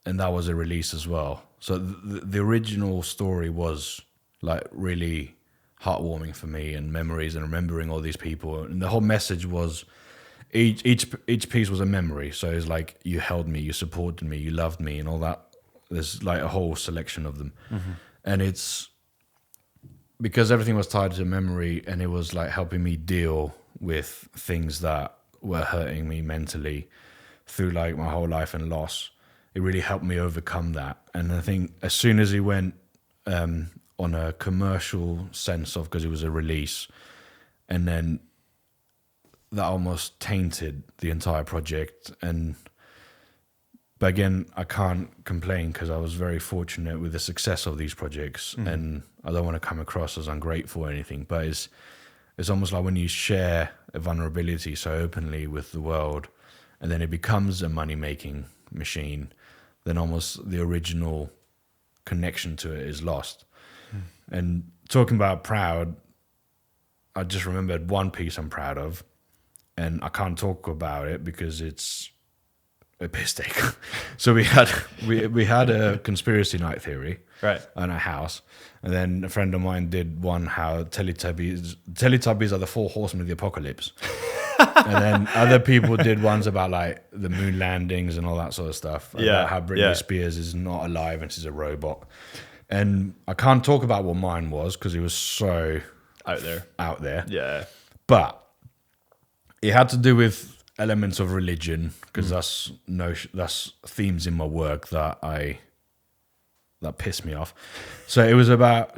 a release as well. So the original story was like really heartwarming for me, and memories and remembering all these people. And the whole message was each piece was a memory. So it's like, you held me, you supported me, you loved me, and all that. There's like a whole selection of them. And it's because everything was tied to memory, and it was like helping me deal with things that were hurting me mentally through like my whole life and loss. It really helped me overcome that. And I think as soon as it went on a commercial sense of, because it was a release, and then that almost tainted the entire project. But again, I can't complain, because I was very fortunate with the success of these projects, and I don't want to come across as ungrateful or anything, but it's almost like when you share a vulnerability so openly with the world, and then it becomes a money-making machine, then almost the original connection to it is lost. And talking about proud, I just remembered one piece I'm proud of, and I can't talk about it because it's a piss take. So we had a conspiracy night theory on our house, and then a friend of mine did one how Teletubbies are the 4 horsemen of the apocalypse. And then other people did ones about like the moon landings and all that sort of stuff. About how Britney Spears is not alive and she's a robot. And I can't talk about what mine was because it was so out there. Yeah. But it had to do with elements of religion because that's themes in my work that piss me off. So it was about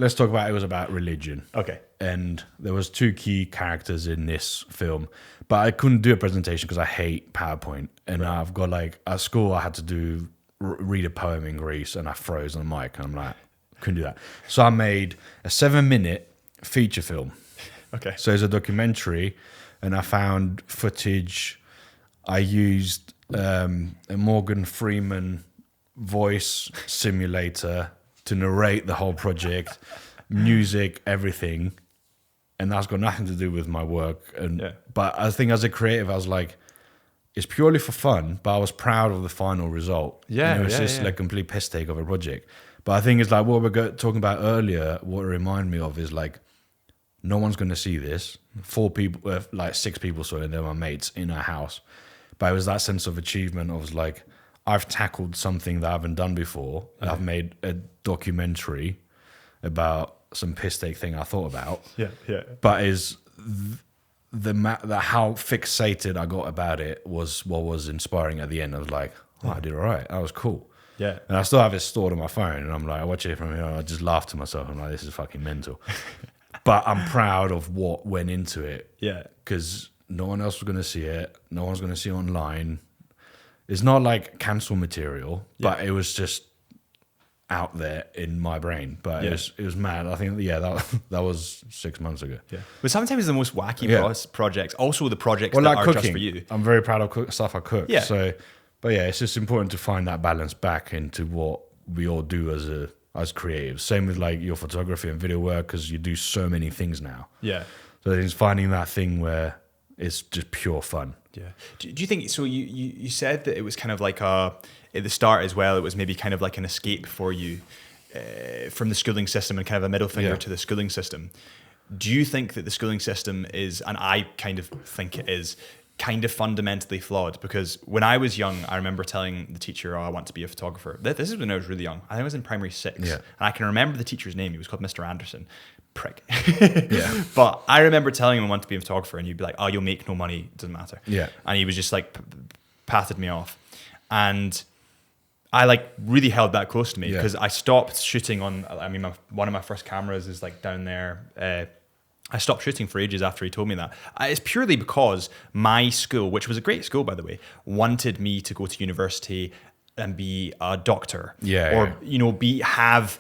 religion. Okay. And there was 2 key characters in this film, but I couldn't do a presentation because I hate PowerPoint. And I've got like, at school I had to read a poem in Greece and I froze on the mic and I'm like, couldn't do that. So I made a 7-minute feature film. Okay. So it's a documentary and I found footage. I used a Morgan Freeman voice simulator to narrate the whole project, music, everything, and that's got nothing to do with my work. But I think as a creative, I was like, it's purely for fun, but I was proud of the final result. And it was just like a complete piss take of a project. But I think it's like what we're talking about earlier. What it reminded me of is like, no one's going to see this. 4 people, like 6 people saw it, and they were my mates in our house. But it was that sense of achievement. I was like, I've tackled something that I haven't done before. I've made a documentary about some piss take thing I thought about. But is how fixated I got about it was what was inspiring at the end. I was like, I did all right. That was cool. Yeah. And I still have it stored on my phone. And I'm like, I watch it from here. I just laugh to myself. I'm like, this is fucking mental. But I'm proud of what went into it. Yeah. Because no one else was going to see it. No one's going to see it online. It's not like cancel material, but it was just out there in my brain. But it was mad. I think, that was 6 months ago. Yeah. But sometimes the most wacky projects, also the projects that like are cooking. just for you. I'm very proud of stuff I cook. Yeah. So, but it's just important to find that balance back into what we all do as creatives. Same with like your photography and video work, because you do so many things now. Yeah. So it's finding that thing where it's just pure fun. Yeah. Do you think, so you said that it was kind of like at the start as well, it was maybe kind of like an escape for you from the schooling system and kind of a middle finger to the schooling system. Do you think that the schooling system is, and I kind of think it is, kind of fundamentally flawed? Because when I was young, I remember telling the teacher, I want to be a photographer. This is when I was really young. I think I was in primary 6. And I can remember the teacher's name. He was called Mr. Anderson. Prick. But I remember telling him I want to be a photographer, and you'd be like, you'll make no money, it doesn't matter. And he was just like patted me off. And I like really held that close to me because I stopped shooting on, one of my first cameras is like down there. I stopped shooting for ages after he told me that. It's purely because my school, which was a great school, by the way, wanted me to go to university and be a doctor. Have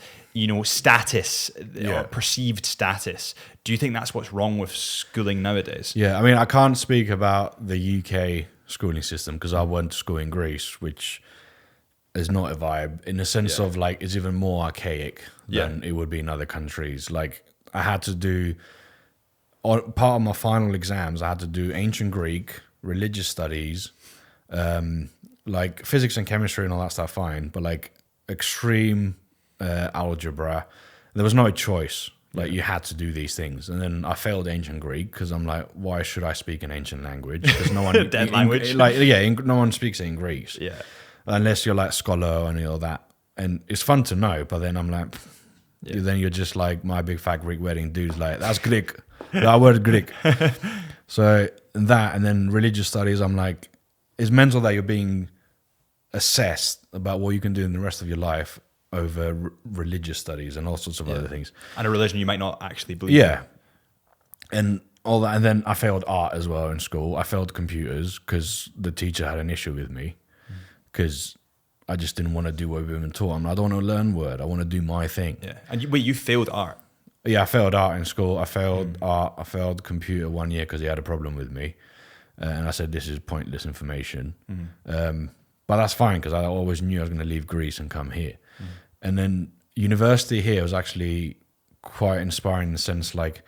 status or perceived status. Do you think that's what's wrong with schooling nowadays? Yeah, I mean, I can't speak about the UK schooling system because I went to school in Greece, which is not a vibe in the sense of like it's even more archaic than it would be in other countries. Like I had to do, part of my final exams, I had to do ancient Greek, religious studies, like physics and chemistry and all that stuff, fine, but like extreme algebra, there was no choice. Like you had to do these things, and then I failed ancient Greek because I'm like, why should I speak an ancient language? Because no one dead language. No one speaks it in Greece. Unless you're like scholar and all that, and it's fun to know. But then I'm like, then you're just like my big fat Greek wedding dude's like, that's Greek. That word Greek. So that, and then religious studies, I'm like, it's mental that you're being assessed about what you can do in the rest of your life over religious studies and all sorts of other things. And a religion you might not actually believe in. And all that. And then I failed art as well in school. I failed computers because the teacher had an issue with me because I just didn't want to do what we've been taught. I don't want to learn Word. I want to do my thing. Yeah. And you failed art? Yeah, I failed art in school. I failed art. I failed computer 1 year because he had a problem with me. And I said, this is pointless information. But that's fine because I always knew I was going to leave Greece and come here. And then university here was actually quite inspiring in the sense like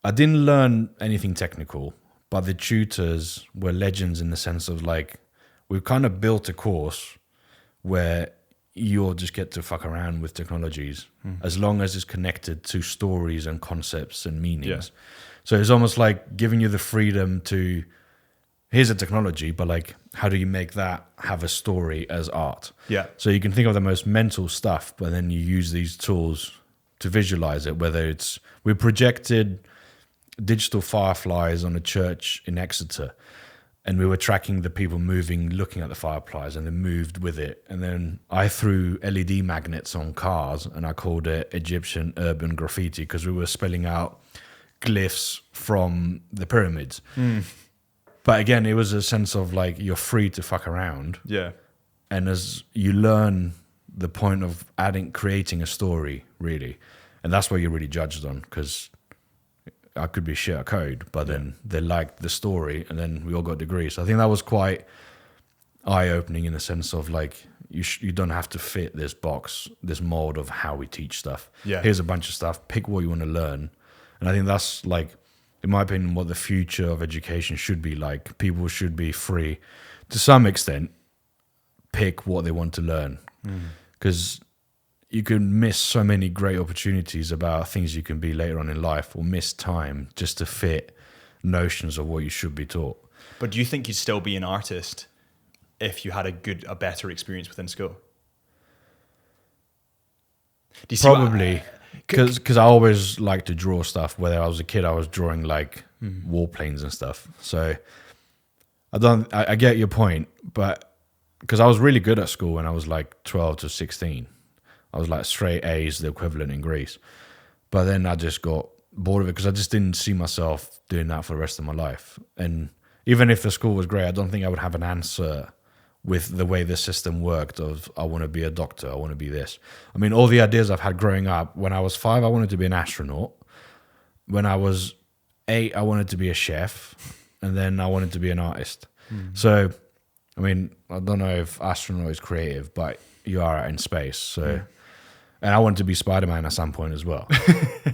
I didn't learn anything technical, but the tutors were legends in the sense of like we've kind of built a course where you'll just get to fuck around with technologies as long as it's connected to stories and concepts and meanings. So it's almost like giving you the freedom to, here's a technology, but like, how do you make that have a story as art? Yeah. So you can think of the most mental stuff, but then you use these tools to visualize it, whether it's, we projected digital fireflies on a church in Exeter, and we were tracking the people moving, looking at the fireflies, and they moved with it. And then I threw LED magnets on cars, and I called it Egyptian urban graffiti because we were spelling out glyphs from the pyramids. But again, it was a sense of like, you're free to fuck around. Yeah. And as you learn the point of creating a story, really, and that's what you're really judged on, because I could be shit at code, but then they liked the story, and then we all got degrees. So I think that was quite eye-opening in the sense of like, you don't have to fit this box, this mold of how we teach stuff. Yeah. Here's a bunch of stuff, pick what you want to learn. And I think that's like, in my opinion, what the future of education should be like. People should be free, to some extent, pick what they want to learn. Because you can miss so many great opportunities about things you can be later on in life, or miss time just to fit notions of what you should be taught. But do you think you'd still be an artist if you had a better experience within school? Do you see Probably, because I always liked to draw stuff. Whether I was a kid, I was drawing like warplanes and stuff. So I get your point, but because I was really good at school when I was like 12 to 16. I was like straight A's, the equivalent in Greece. But then I just got bored of it because I just didn't see myself doing that for the rest of my life. And even if the school was great, I don't think I would have an answer with the way the system worked of, I want to be a doctor, I want to be this. I mean, all the ideas I've had growing up, when I was 5, I wanted to be an astronaut. When I was 8, I wanted to be a chef. And then I wanted to be an artist. So, I mean, I don't know if astronaut is creative, but you are in space. So, and I wanted to be Spider-Man at some point as well.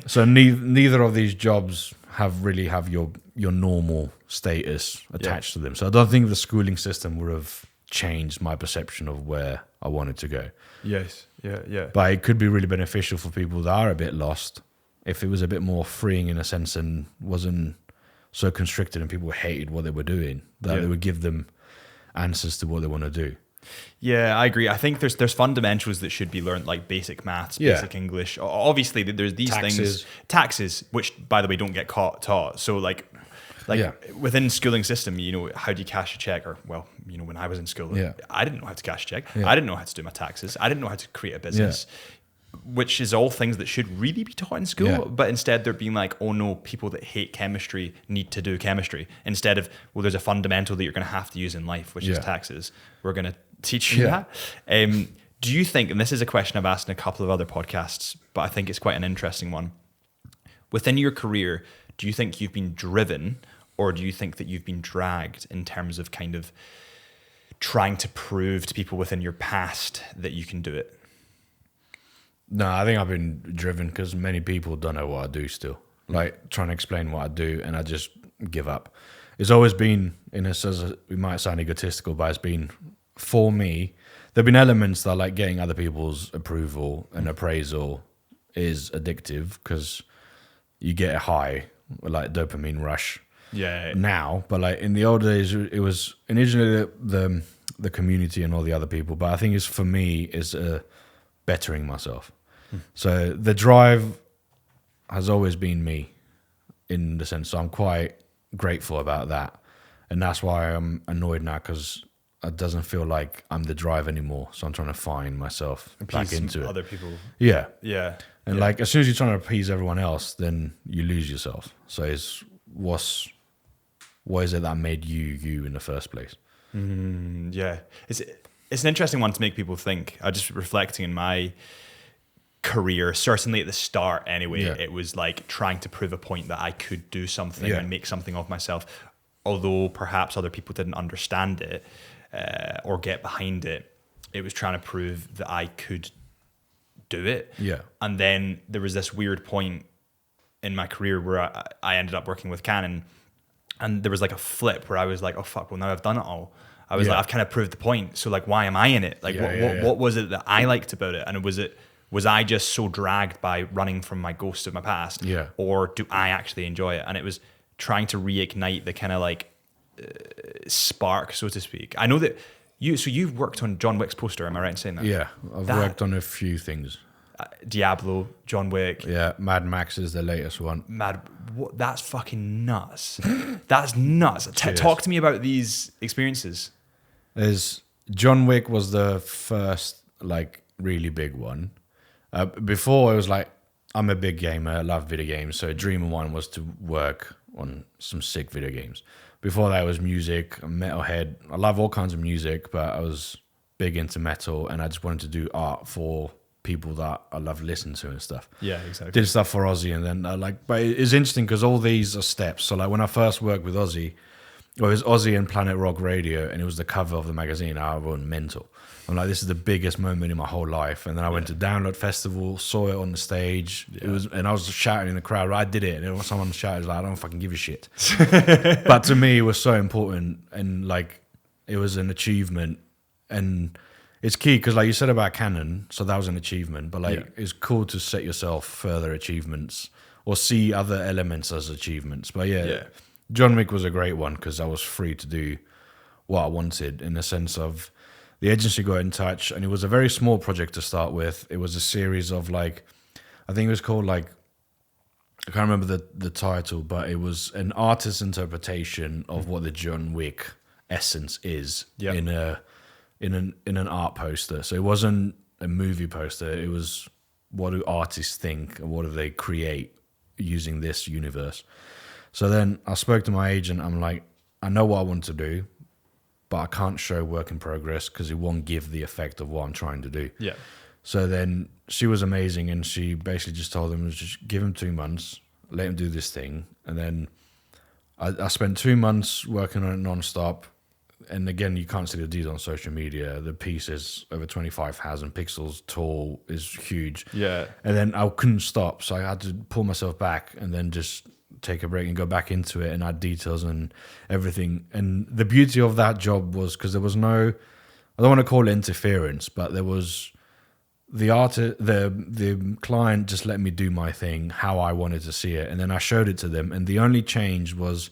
So neither of these jobs have your normal status attached to them. So I don't think the schooling system would have changed my perception of where I wanted to go. Yes. Yeah. But it could be really beneficial for people that are a bit lost if it was a bit more freeing in a sense and wasn't so constricted and people hated what they were doing, that it would give them answers to what they want to do. Yeah, I agree. I think there's fundamentals that should be learned, like basic maths, basic English. Obviously, there's these things, taxes, which by the way don't get taught. So like within schooling system, you know, how do you cash a check? Or well, you know, when I was in school, I didn't know how to cash a check. I didn't know how to do my taxes. I didn't know how to create a business. Which is all things that should really be taught in school, but instead they're being like, oh no, people that hate chemistry need to do chemistry, instead of, well, there's a fundamental that you're going to have to use in life, which is taxes. We're going to teach you that. Do you think, and this is a question I've asked in a couple of other podcasts, but I think it's quite an interesting one, within your career, do you think you've been driven, or do you think that you've been dragged in terms of kind of trying to prove to people within your past that you can do it? No, I think I've been driven because many people don't know what I do still. Like trying to explain what I do, and I just give up. It's always been, in a sense, we might sound egotistical, but it's been, for me, there have been elements that like getting other people's approval and appraisal is addictive because you get a high, like dopamine rush. Now, but like in the old days, it was initially the community and all the other people. But I think it's, for me, is bettering myself. So the drive has always been me, in the sense. So I'm quite grateful about that, and that's why I'm annoyed now, because it doesn't feel like I'm the drive anymore. So I'm trying to find myself back into it. Other people. And like as soon as you're trying to appease everyone else, then you lose yourself. So it's what is it that made you in the first place? It's an interesting one to make people think. I just reflecting in my career, certainly at the start anyway, it was like trying to prove a point that I could do something and make something of myself, although perhaps other people didn't understand it or get behind it. It was trying to prove that I could do it. And then there was this weird point in my career where I ended up working with Canon, and there was like a flip where I was like, oh fuck, well now I've done it all. I was like, I've kind of proved the point. So like, why am I in it? Like, what was it that I liked about it? And was I just so dragged by running from my ghosts of my past? Yeah. Or do I actually enjoy it? And it was trying to reignite the kind of like spark, so to speak. I know that you've worked on John Wick's poster. Am I right in saying that? Yeah, I've worked on a few things. Diablo, John Wick. Yeah, Mad Max is the latest one. That's fucking nuts. That's nuts. Talk to me about these experiences. John Wick was the first like really big one. Before it was like, I'm a big gamer, I love video games, so dream of mine was to work on some sick video games. Before that it was music, I'm a metalhead. I love all kinds of music, but I was big into metal, and I just wanted to do art for people that I love listening to and stuff. Yeah, exactly. Did stuff for Ozzy, and then but it's interesting because all these are steps. So like when I first worked with Ozzy, it was Ozzy and Planet Rock Radio, and it was the cover of the magazine. I went mental. I'm like, this is the biggest moment in my whole life. And then I went to Download Festival, saw it on the stage. And I was shouting in the crowd. I did it, and someone shouted like, I don't fucking give a shit. But to me, it was so important, and like it was an achievement, and it's key because like you said about Canon, so that was an achievement. But like it's cool to set yourself further achievements or see other elements as achievements. But John Wick was a great one because I was free to do what I wanted, in the sense of the agency got in touch, and it was a very small project to start with. It was a series of like, I think it was called like, I can't remember the title, but it was an artist's interpretation of what the John Wick essence is in an art poster. So it wasn't a movie poster. It was, what do artists think and what do they create using this universe? So then I spoke to my agent. I'm like, I know what I want to do, but I can't show work in progress because it won't give the effect of what I'm trying to do. Yeah. So then she was amazing, and she basically just told him, just give him 2 months, let him do this thing. And then I spent 2 months working on it non-stop. And again, you can't see the details on social media. The piece is over 25,000 pixels tall, is huge. Yeah. And then I couldn't stop, so I had to pull myself back and then just take a break and go back into it and add details and everything. And the beauty of that job was because there was no, I don't want to call it interference, but there was the client just let me do my thing how I wanted to see it, and then I showed it to them, and the only change was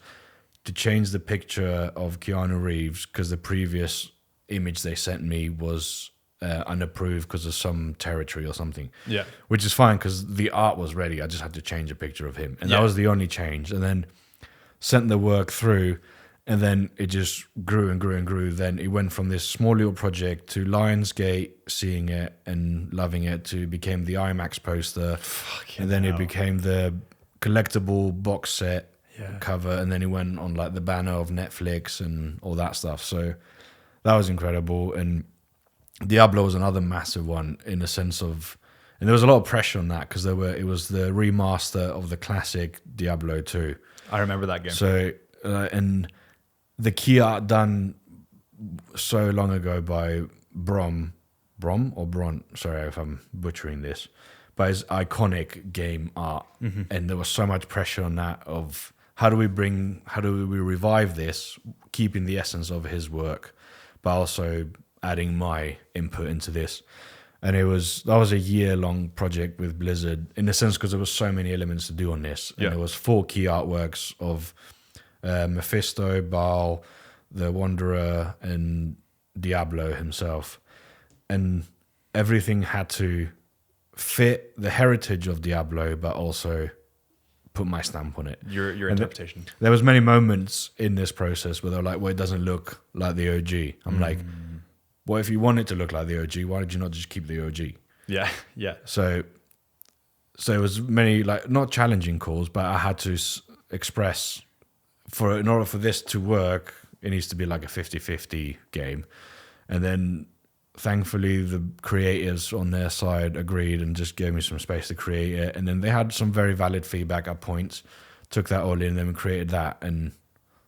to change the picture of Keanu Reeves because the previous image they sent me was unapproved because of some territory or something. Yeah, which is fine because the art was ready. I just had to change a picture of him, and that was the only change. And then sent the work through, and then it just grew and grew and grew. Then it went from this small little project to Lionsgate seeing it and loving it, to became the IMAX poster, and then it became the collectible box set cover, and then it went on like the banner of Netflix and all that stuff. So that was incredible. And Diablo was another massive one in the sense of, and there was a lot of pressure on that because it was the remaster of the classic Diablo 2. I remember that game. So and the key art done so long ago by Brom or Bron, sorry if I'm butchering this, but it's iconic game art. Mm-hmm. And there was so much pressure on that of how do we revive this, keeping the essence of his work, but also adding my input into this. And that was a year-long project with Blizzard in the sense because there was so many elements to do on this. And there was 4 key artworks of Mephisto, Baal, the Wanderer, and Diablo himself. And everything had to fit the heritage of Diablo, but also put my stamp on it. Your interpretation. There was many moments in this process where they're like, well, it doesn't look like the OG. I'm like, well, if you want it to look like the OG, why did you not just keep the OG? Yeah, yeah. So it was many, like, not challenging calls, but I had to express, in order for this to work, it needs to be like a 50-50 game. And then thankfully the creators on their side agreed and just gave me some space to create it. And then they had some very valid feedback at points, took that all in, then created that. And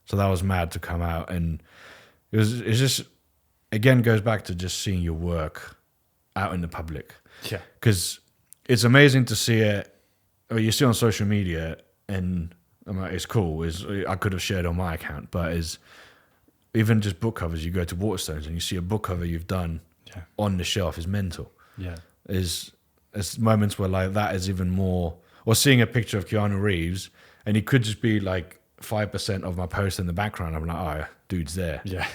so that was mad to come out. And it's just, again, goes back to just seeing your work out in the public. Yeah. Because it's amazing to see it, or you see on social media, and I'm like, it's cool. I could have shared on my account, but even just book covers, you go to Waterstones and you see a book cover you've done on the shelf is mental. Yeah. Is moments where like that is even more, or seeing a picture of Keanu Reeves and he could just be like 5% of my post in the background. I'm like, oh, dude's there. Yeah.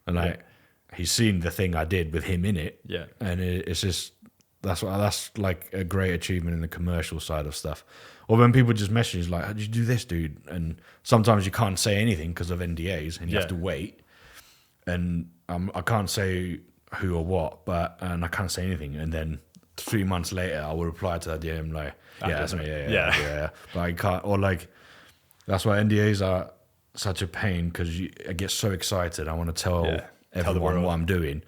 And like, he's seen the thing I did with him in it. Yeah. And it's just, that's like a great achievement in the commercial side of stuff. Or when people just message like, how did you do this, dude? And sometimes you can't say anything because of NDAs and you have to wait. And I can't say who or what, and I can't say anything. And then 3 months later, I will reply to that DM like, that's me, yeah. But I can't, or like, that's why NDAs are such a pain because I get so excited. I want to tell everyone what I'm doing.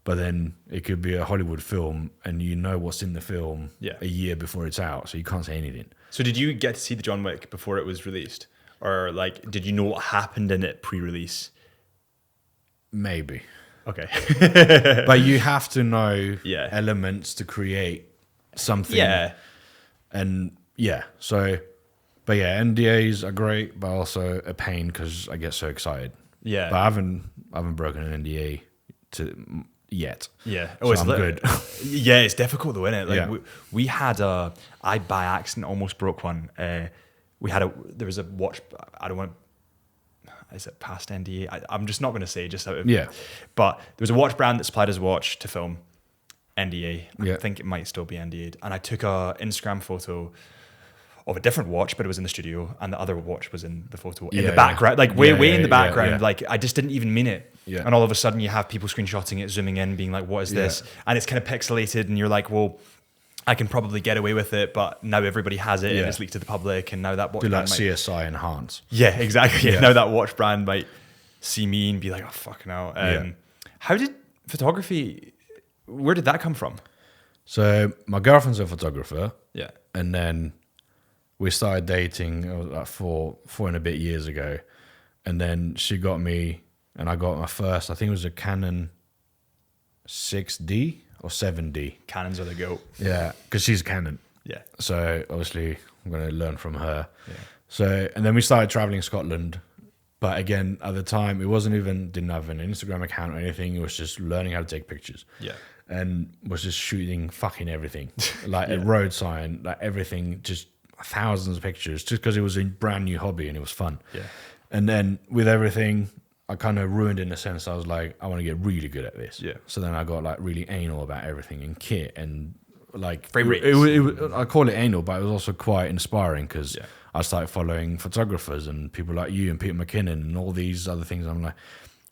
But then it could be a Hollywood film and you know what's in the film a year before it's out, so you can't say anything. So did you get to see the John Wick before it was released? Or like, did you know what happened in it pre-release? Maybe. Okay. But you have to know elements to create something. Yeah. And so, but NDAs are great, but also a pain because I get so excited. Yeah. But I haven't broken an NDA yet. Yeah. Oh, so I'm good. Yeah, it's difficult though, isn't it? Like we had I by accident almost broke one. There was a watch, I don't want, is it past NDA? I'm just not going to say just out of, but there was a watch brand that supplied us a watch to film NDA. I think it might still be NDA'd. And I took a Instagram photo of a different watch, but it was in the studio and the other watch was in the photo in the background, like way in the background. Like I just didn't even mean it. Yeah. And all of a sudden you have people screenshotting it, zooming in, being like, what is this? And it's kind of pixelated and you're like, well, I can probably get away with it, but now everybody has it and it's leaked to the public and now that watch brand like CSI enhance. Yeah, exactly. Yeah. Now that watch brand might see me and be like, oh, fucking hell. How did photography, where did that come from? So my girlfriend's a photographer. Yeah. And then we started dating like four and a bit years ago. And then she got me, and I got my first, I think it was a Canon 6D or 7D. Canons are the goat. Yeah, because she's Canon. Yeah. So obviously I'm going to learn from her. Yeah. So, and then we started traveling Scotland. But again, at the time, it didn't have an Instagram account or anything. It was just learning how to take pictures. Yeah. And was just shooting fucking everything. Like a road sign, like everything, just thousands of pictures, just because it was a brand new hobby and it was fun. Yeah. And then with everything, I kind of ruined in the sense I was like, I want to get really good at this. Yeah. So then I got like really anal about everything and kit and like frame rates. I call it anal, but it was also quite inspiring because I started following photographers and people like you and Peter McKinnon and all these other things. I'm like,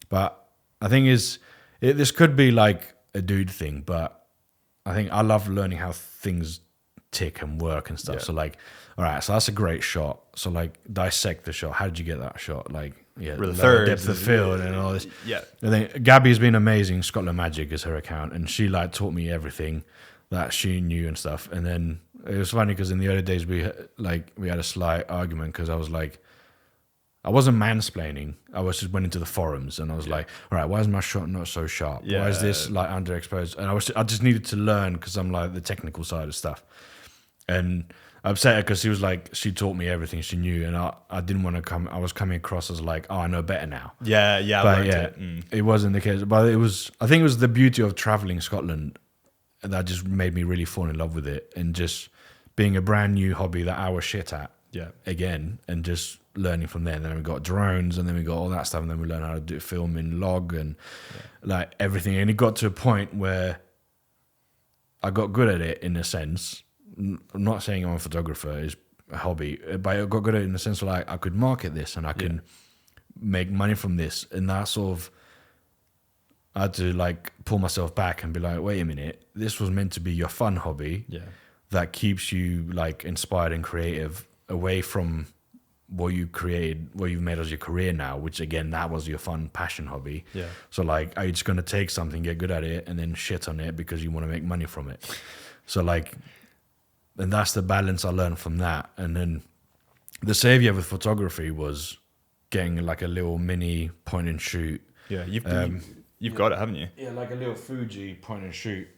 but I think this could be like a dude thing, but I think I love learning how things tick and work and stuff. Yeah. So like, all right, so that's a great shot. So like dissect the shot. How did you get that shot? Like, the third depth of field and all this. Yeah. And then Gabby's been amazing. Scotland Magic is her account, and she like taught me everything that she knew and stuff. And then it was funny because in the early days we had a slight argument because I was like, I wasn't mansplaining. I was just went into the forums and I was like, all right, why is my shot not so sharp? Yeah. Why is this like underexposed? And I just needed to learn because I'm like the technical side of stuff. And I upset her because she taught me everything she knew, and I didn't want to I was coming across as like, oh, I know better now. Yeah, but it wasn't the case. But I think it was the beauty of traveling Scotland that just made me really fall in love with it, and just being a brand new hobby that I was shit at. Yeah. Again, and just learning from there. And then we got drones, and then we got all that stuff, and then we learned how to do film in log and like everything. And it got to a point where I got good at it in a sense. I'm not saying I'm a photographer, it's a hobby, but I got good at it in the sense of like I could market this and I can make money from this, and that sort of I had to like pull myself back and be like, wait a minute, this was meant to be your fun hobby that keeps you like inspired and creative away from what you created, what you've made as your career now, which again, that was your fun passion hobby. Yeah. So like, are you just going to take something, get good at it, and then shit on it because you want to make money from it? So like, and that's the balance I learned from that. And then the savior with photography was getting like a little mini point and shoot. Yeah, you've got it, haven't you? Yeah, like a little Fuji point and shoot,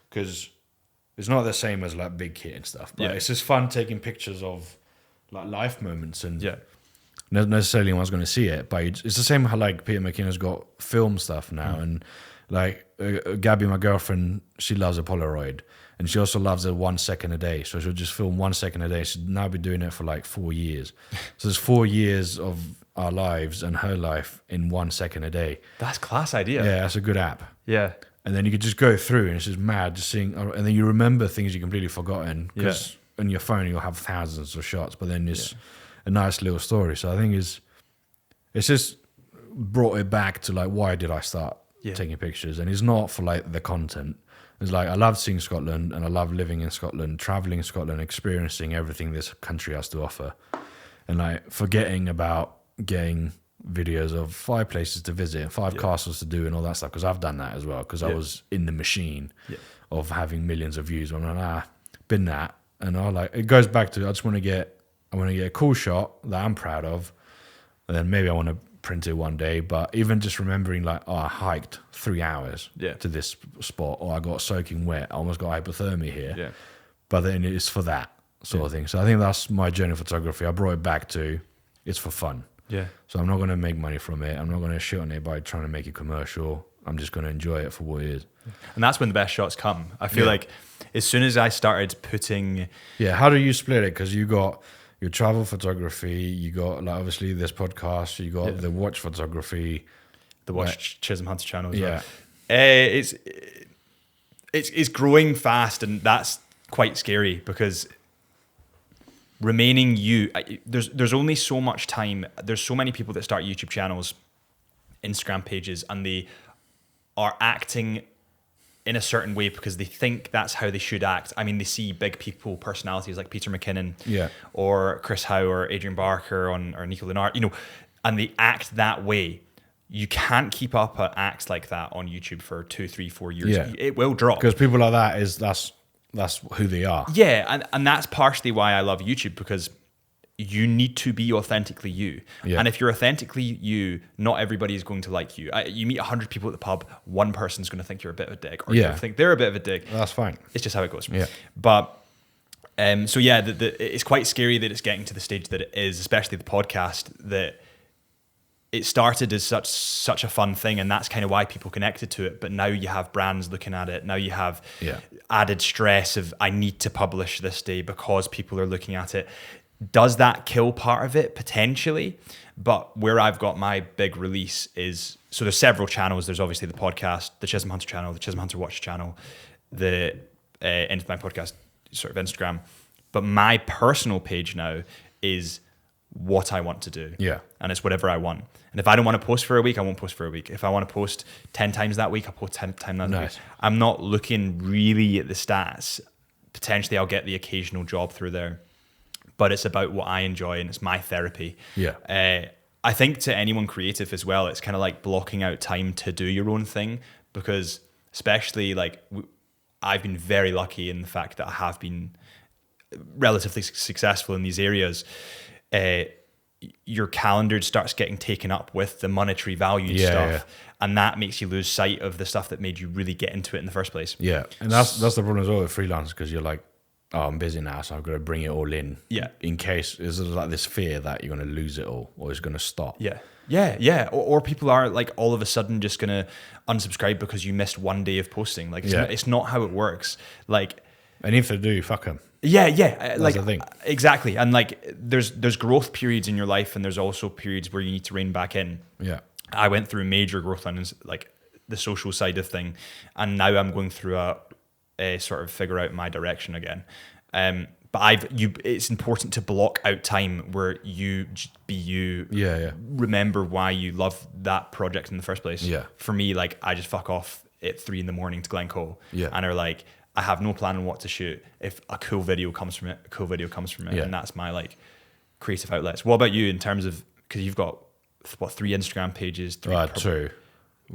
because it's not the same as like big kit and stuff. But it's just fun taking pictures of like life moments. And not necessarily anyone's going to see it, but it's the same how like Peter McKinnon got film stuff now, and like Gabby, my girlfriend, she loves a Polaroid, and she also loves it 1 second a day. So she'll just film 1 second a day. She's now been doing it for like 4 years. So there's 4 years of our lives and her life in 1 second a day. That's a class idea. Yeah, that's a good app. Yeah. And then you could just go through, and it's just mad, just seeing, and then you remember things you completely forgotten, because on your phone you'll have thousands of shots, but then it's a nice little story. So I think it's just brought it back to like, why did I start taking pictures? And it's not for like the content. It's like, I love seeing Scotland, and I love living in Scotland, traveling Scotland, experiencing everything this country has to offer, and like forgetting about getting videos of 5 places to visit and 5 castles to do and all that stuff, because I've done that as well, because I was in the machine of having millions of views. I'm like, been that. And I like, it goes back to, I want to get a cool shot that I'm proud of, and then maybe I want to print it one day. But even just remembering like, I hiked 3 hours to this spot, or I got soaking wet, I almost got hypothermia here, but then it's for that sort of thing. So I think that's my journey of photography. I brought it back to, it's for fun. Yeah. So I'm not going to make money from it. I'm not going to shit on it by trying to make it commercial. I'm just going to enjoy it for what it is. And that's when the best shots come. I feel like as soon as I started putting... Yeah, how do you split it? Because you got your travel photography, you got like obviously this podcast, you got the watch photography. The Watch Chisholm Hunter channel as well. It's growing fast, and that's quite scary, because... remaining you, there's only so much time. There's so many people that start YouTube channels, Instagram pages, and they are acting in a certain way because they think that's how they should act. I mean, they see big people, personalities like Peter McKinnon, or Chris Howe, or Adrian Barker, or Nico Lenard, and they act that way. You can't keep up an act like that on YouTube for 2, 3, 4 years. Yeah. It will drop. Because people like that, that's who they are. Yeah, and that's partially why I love YouTube, because you need to be authentically you. Yeah. And if you're authentically you, not everybody is going to like you. You meet 100 people at the pub, one person's going to think you're a bit of a dick, or you think they're a bit of a dick. That's fine. It's just how it goes. Yeah. But so yeah, it's quite scary that it's getting to the stage that it is, especially the podcast, that it started as such a fun thing, and that's kind of why people connected to it. But now you have brands looking at it. Now you have added stress of, I need to publish this day because people are looking at it. Does that kill part of it? Potentially. But where I've got my big release is, so there's several channels. There's obviously the podcast, the Chisholm Hunter channel, the Chisholm Hunter Watch channel, the End of My Podcast sort of Instagram. But my personal page now is what I want to do. Yeah. And it's whatever I want. And if I don't want to post for a week, I won't post for a week. If I want to post 10 times that week, I'll post 10 times that week. I'm not looking really at the stats. Potentially I'll get the occasional job through there. But it's about what I enjoy, and it's my therapy. Yeah. I think to anyone creative as well, it's kind of like blocking out time to do your own thing, because especially like I've been very lucky in the fact that I have been relatively successful in these areas. Your calendar starts getting taken up with the monetary value stuff, and that makes you lose sight of the stuff that made you really get into it in the first place. Yeah, and that's the problem as well with freelance, because you're like, oh, I'm busy now, so I've got to bring it all in. Yeah. In case there's like this fear that you're going to lose it all, or it's going to stop. Yeah. Yeah. Or people are like all of a sudden just going to unsubscribe because you missed one day of posting. Like it's not how it works. Like, and if they do, fuck them. Yeah. That's like the thing. Exactly. And like there's growth periods in your life, and there's also periods where you need to rein back in. Yeah. I went through major growth lines, like the social side of thing, and now I'm going through a sort of figure out my direction again. But it's important to block out time where you just be you. Yeah. Remember why you love that project in the first place. Yeah. For me, like I just fuck off at 3 a.m. to Glencoe. Yeah. And are like, I have no plan on what to shoot. If a cool video comes from it, yeah. And that's my like creative outlets. What about you in terms of, because you've got 3 Instagram pages? 2.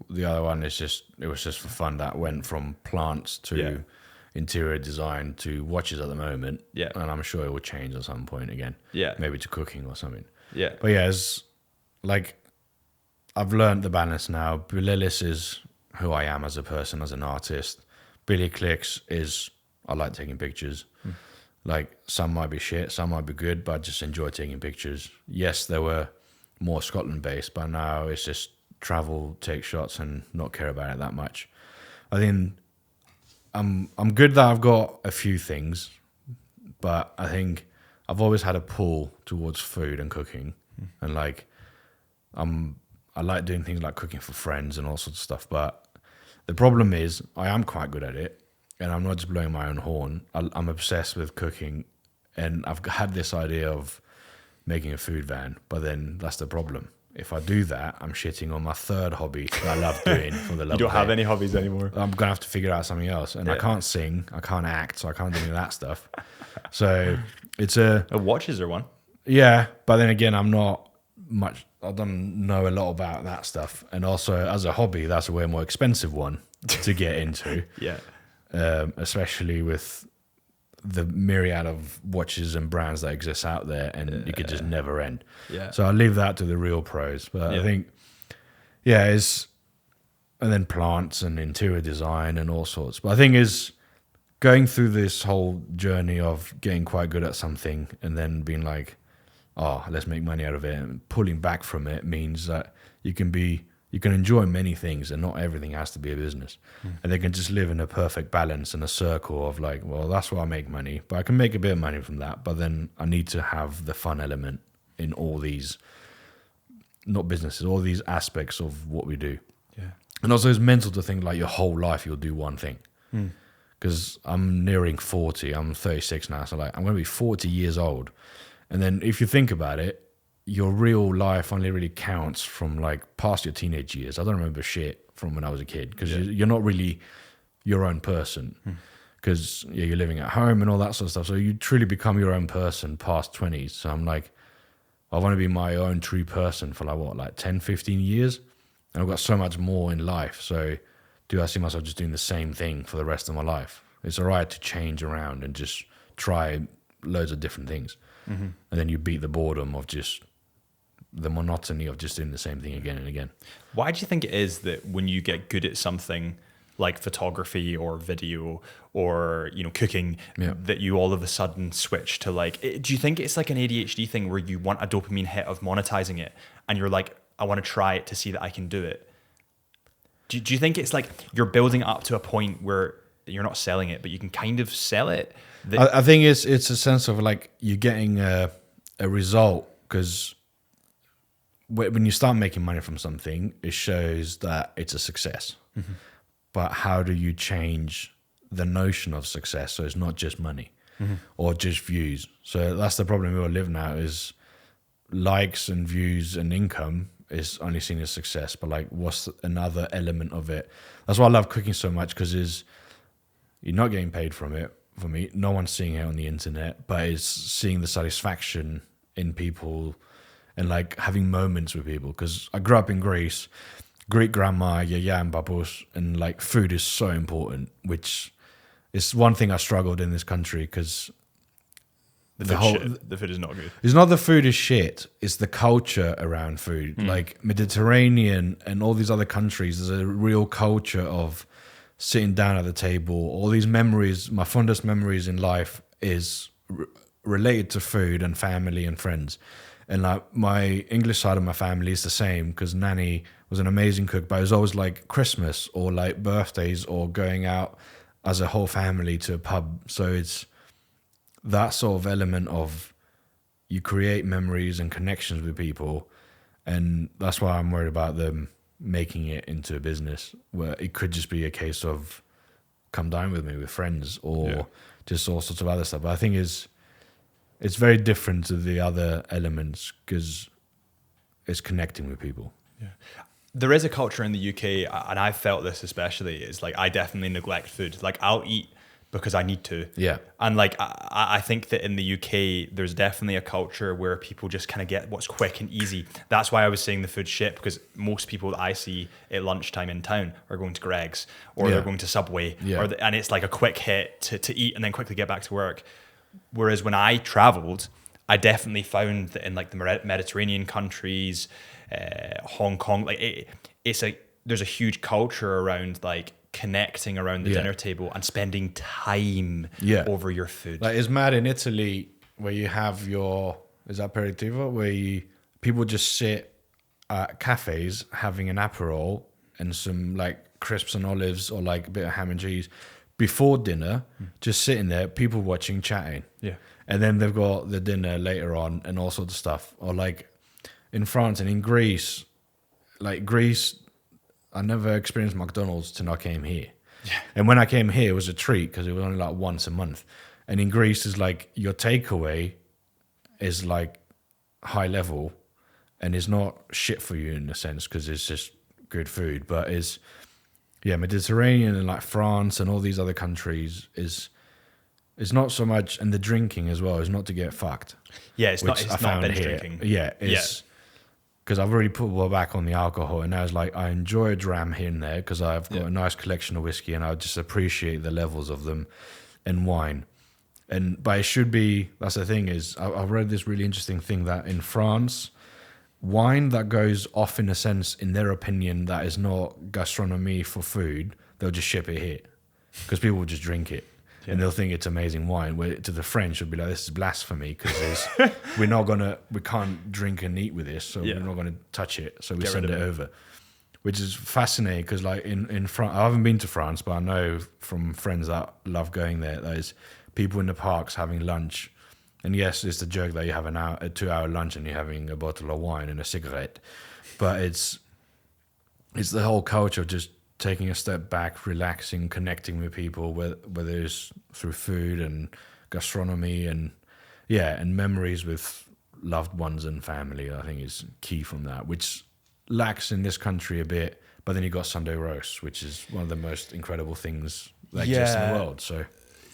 The other one is it was just for fun. That went from plants to interior design to watches at the moment. Yeah. And I'm sure it will change at some point again. Yeah. Maybe to cooking or something. Yeah. But yeah, it's like I've learned the balance now. Billelis is who I am as a person, as an artist. Billy Clicks is, I like taking pictures. Like some might be shit, some might be good, but I just enjoy taking pictures. Yes, there were more Scotland based, but now it's just travel, take shots, and not care about it that much. I think I'm good that I've got a few things, but I think I've always had a pull towards food and cooking, and like I like doing things like cooking for friends and all sorts of stuff. But the problem is I am quite good at it, and I'm not just blowing my own horn. I'm obsessed with cooking, and I've had this idea of making a food van, but then that's the problem. If I do that, I'm shitting on my third hobby that I love doing for the love of it. You don't have any hobbies anymore. I'm going to have to figure out something else. And I can't sing, I can't act, so I can't do any of that stuff. So it's watches are one. Yeah, but then again, I'm not much, I don't know a lot about that stuff. And also, as a hobby, that's a way more expensive one to get into. Yeah. Especially with the myriad of watches and brands that exist out there, and it could just never end. Yeah. So I leave that to the real pros. But I think, and then plants and interior design and all sorts. But I think is going through this whole journey of getting quite good at something and then being like, oh, let's make money out of it, and pulling back from it means that you can enjoy many things, and not everything has to be a business. And they can just live in a perfect balance and a circle of like, well, that's where I make money, but I can make a bit of money from that. But then I need to have the fun element in all these, not businesses, all these aspects of what we do. Yeah. And also it's mental to think like your whole life you'll do one thing. Because I'm nearing 40, I'm 36 now. So like I'm going to be 40 years old. And then if you think about it, your real life only really counts from like past your teenage years. I don't remember shit from when I was a kid, because you're not really your own person, because you're living at home and all that sort of stuff. So you truly become your own person past 20s. So I'm like, I want to be my own true person for like 10, 15 years. And I've got so much more in life. So do I see myself just doing the same thing for the rest of my life? It's all right to change around and just try loads of different things. And then you beat the boredom of just the monotony of just doing the same thing again and again. Why do you think it is that when you get good at something like photography or video or cooking, that you all of a sudden switch to like? Do you think it's like an ADHD thing where you want a dopamine hit of monetizing it, and you're like, I want to try it to see that I can do it? Do you think it's like you're building up to a point where you're not selling it, but you can kind of sell it? I think it's a sense of like you're getting a result, because when you start making money from something, it shows that it's a success. But how do you change the notion of success so it's not just money or just views? So that's the problem we all live now, is likes and views and income is only seen as success. But like, what's another element of it? That's why I love cooking so much, because you're not getting paid from it. For me, no one's seeing it on the internet, but it's seeing the satisfaction in people and like having moments with people. Because I grew up in Greece, Greek grandma, yaya and babus, and like food is so important, which is one thing I struggled in this country, because the food is not good. It's not the food is shit, it's the culture around food. Like Mediterranean and all these other countries, there's a real culture of sitting down at the table. All these memories, my fondest memories in life is related to food and family and friends. And like my English side of my family is the same, because Nanny was an amazing cook, but it was always like Christmas or like birthdays or going out as a whole family to a pub. So it's that sort of element of you create memories and connections with people. And that's why I'm worried about them making it into a business, where it could just be a case of come down with me with friends or just all sorts of other stuff. But I think it's very different to the other elements, because it's connecting with people. Yeah. There is a culture in the UK, and I felt this especially, is like I definitely neglect food. Like I'll eat because I need to. Yeah. And like I think that in the UK, there's definitely a culture where people just kind of get what's quick and easy. That's why I was saying the food shit, because most people that I see at lunchtime in town are going to Greg's or they're going to Subway, and it's like a quick hit to eat and then quickly get back to work. Whereas when I traveled, I definitely found that in like the Mediterranean countries, Hong Kong, like there's a huge culture around like connecting around the dinner table and spending time over your food. Like it's mad in Italy where you have is aperitivo, where people just sit at cafes having an Aperol and some like crisps and olives or like a bit of ham and cheese before dinner, just sitting there, people watching, chatting. Yeah. And then they've got the dinner later on and all sorts of stuff. Or like in France and in Greece, like Greece, I never experienced McDonald's till I came here. Yeah. And when I came here, it was a treat because it was only like once a month. And in Greece, is like your takeaway is like high level and it's not shit for you in a sense because it's just good food. But is Mediterranean and like France and all these other countries is not so much, and the drinking as well is not to get fucked. Yeah, it's not binge drinking. Yeah, it's because I've already put well back on the alcohol, and now it's like I enjoy a dram here and there because I've got a nice collection of whiskey, and I just appreciate the levels of them, and wine. But it should be. That's the thing is, I've read this really interesting thing that in France, wine that goes off in a sense, in their opinion, that is not gastronomy for food, they'll just ship it here because people will just drink it. Yeah. And they'll think it's amazing wine. Where to the French, it'll be like, this is blasphemy because we can't drink and eat with this, so we're not gonna touch it. So we send it over, which is fascinating because like in France, I haven't been to France, but I know from friends that love going there. There's people in the parks having lunch, and yes, it's the joke that you have a 2-hour lunch and you're having a bottle of wine and a cigarette, but it's the whole culture of just taking a step back, relaxing, connecting with people, whether it's through food and gastronomy and memories with loved ones and family. I think is key from that, which lacks in this country a bit. But then you got Sunday roast, which is one of the most incredible things that exist in the world. So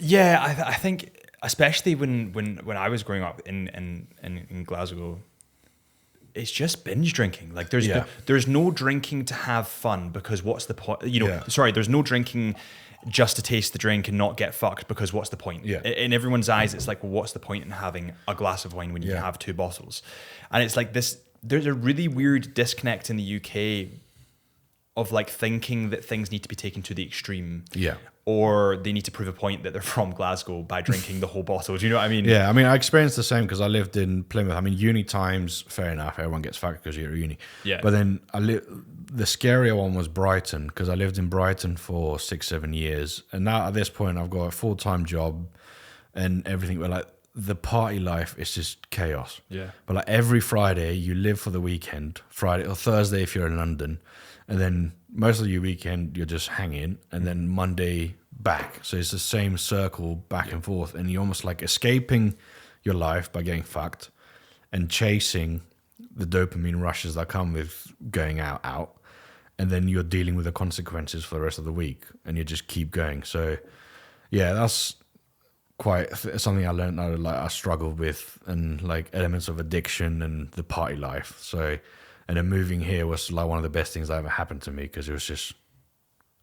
I think especially when I was growing up in Glasgow, it's just binge drinking. Like there's no drinking to have fun because what's the point? There's no drinking just to taste the drink and not get fucked because what's the point? Yeah. In everyone's eyes, it's like, well, what's the point in having a glass of wine when you can have 2 bottles? And it's like this. There's a really weird disconnect in the UK of like thinking that things need to be taken to the extreme. Yeah. Or they need to prove a point that they're from Glasgow by drinking the whole bottle. Do you know what I mean? Yeah, I mean, I experienced the same because I lived in Plymouth. I mean, uni times, fair enough, everyone gets fucked because you're at uni. Yeah. But then the scarier one was Brighton because I lived in Brighton for 6-7 years. And now at this point, I've got a full-time job and everything. But like the party life is just chaos. Yeah. But like every Friday, you live for the weekend, Friday or Thursday if you're in London. And then most of your weekend, you're just hanging. And then Monday back. So it's the same circle back and forth. And you're almost like escaping your life by getting fucked and chasing the dopamine rushes that come with going out. And then you're dealing with the consequences for the rest of the week. And you just keep going. So, yeah, that's quite something I learned that I struggled with, and like elements of addiction and the party life. So, and then moving here was like one of the best things that ever happened to me because it was just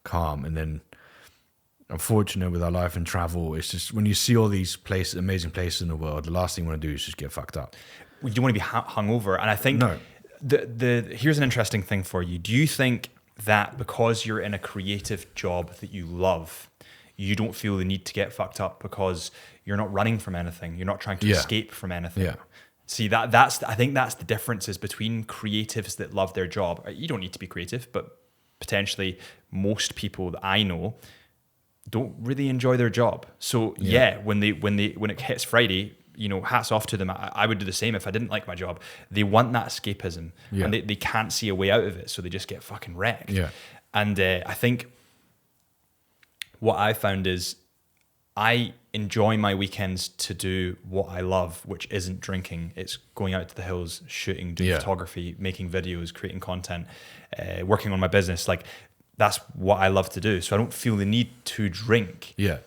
calm. And then I'm fortunate with our life and travel. It's just when you see all these places, amazing places in the world, the last thing you want to do is just get fucked up. You don't want to be hungover. And I think here's an interesting thing for you. Do you think that because you're in a creative job that you love, you don't feel the need to get fucked up because you're not running from anything? You're not trying to escape from anything. Yeah. See, I think that's the differences between creatives that love their job. You don't need to be creative, but potentially most people that I know don't really enjoy their job. So when it hits Friday, hats off to them. I would do the same if I didn't like my job. They want that escapism and they can't see a way out of it. So they just get fucking wrecked. Yeah. And I think what I found is I enjoy my weekends to do what I love, which isn't drinking. It's going out to the hills, shooting, doing photography, making videos, creating content, working on my business. Like that's what I love to do. So I don't feel the need to drink. Yeah.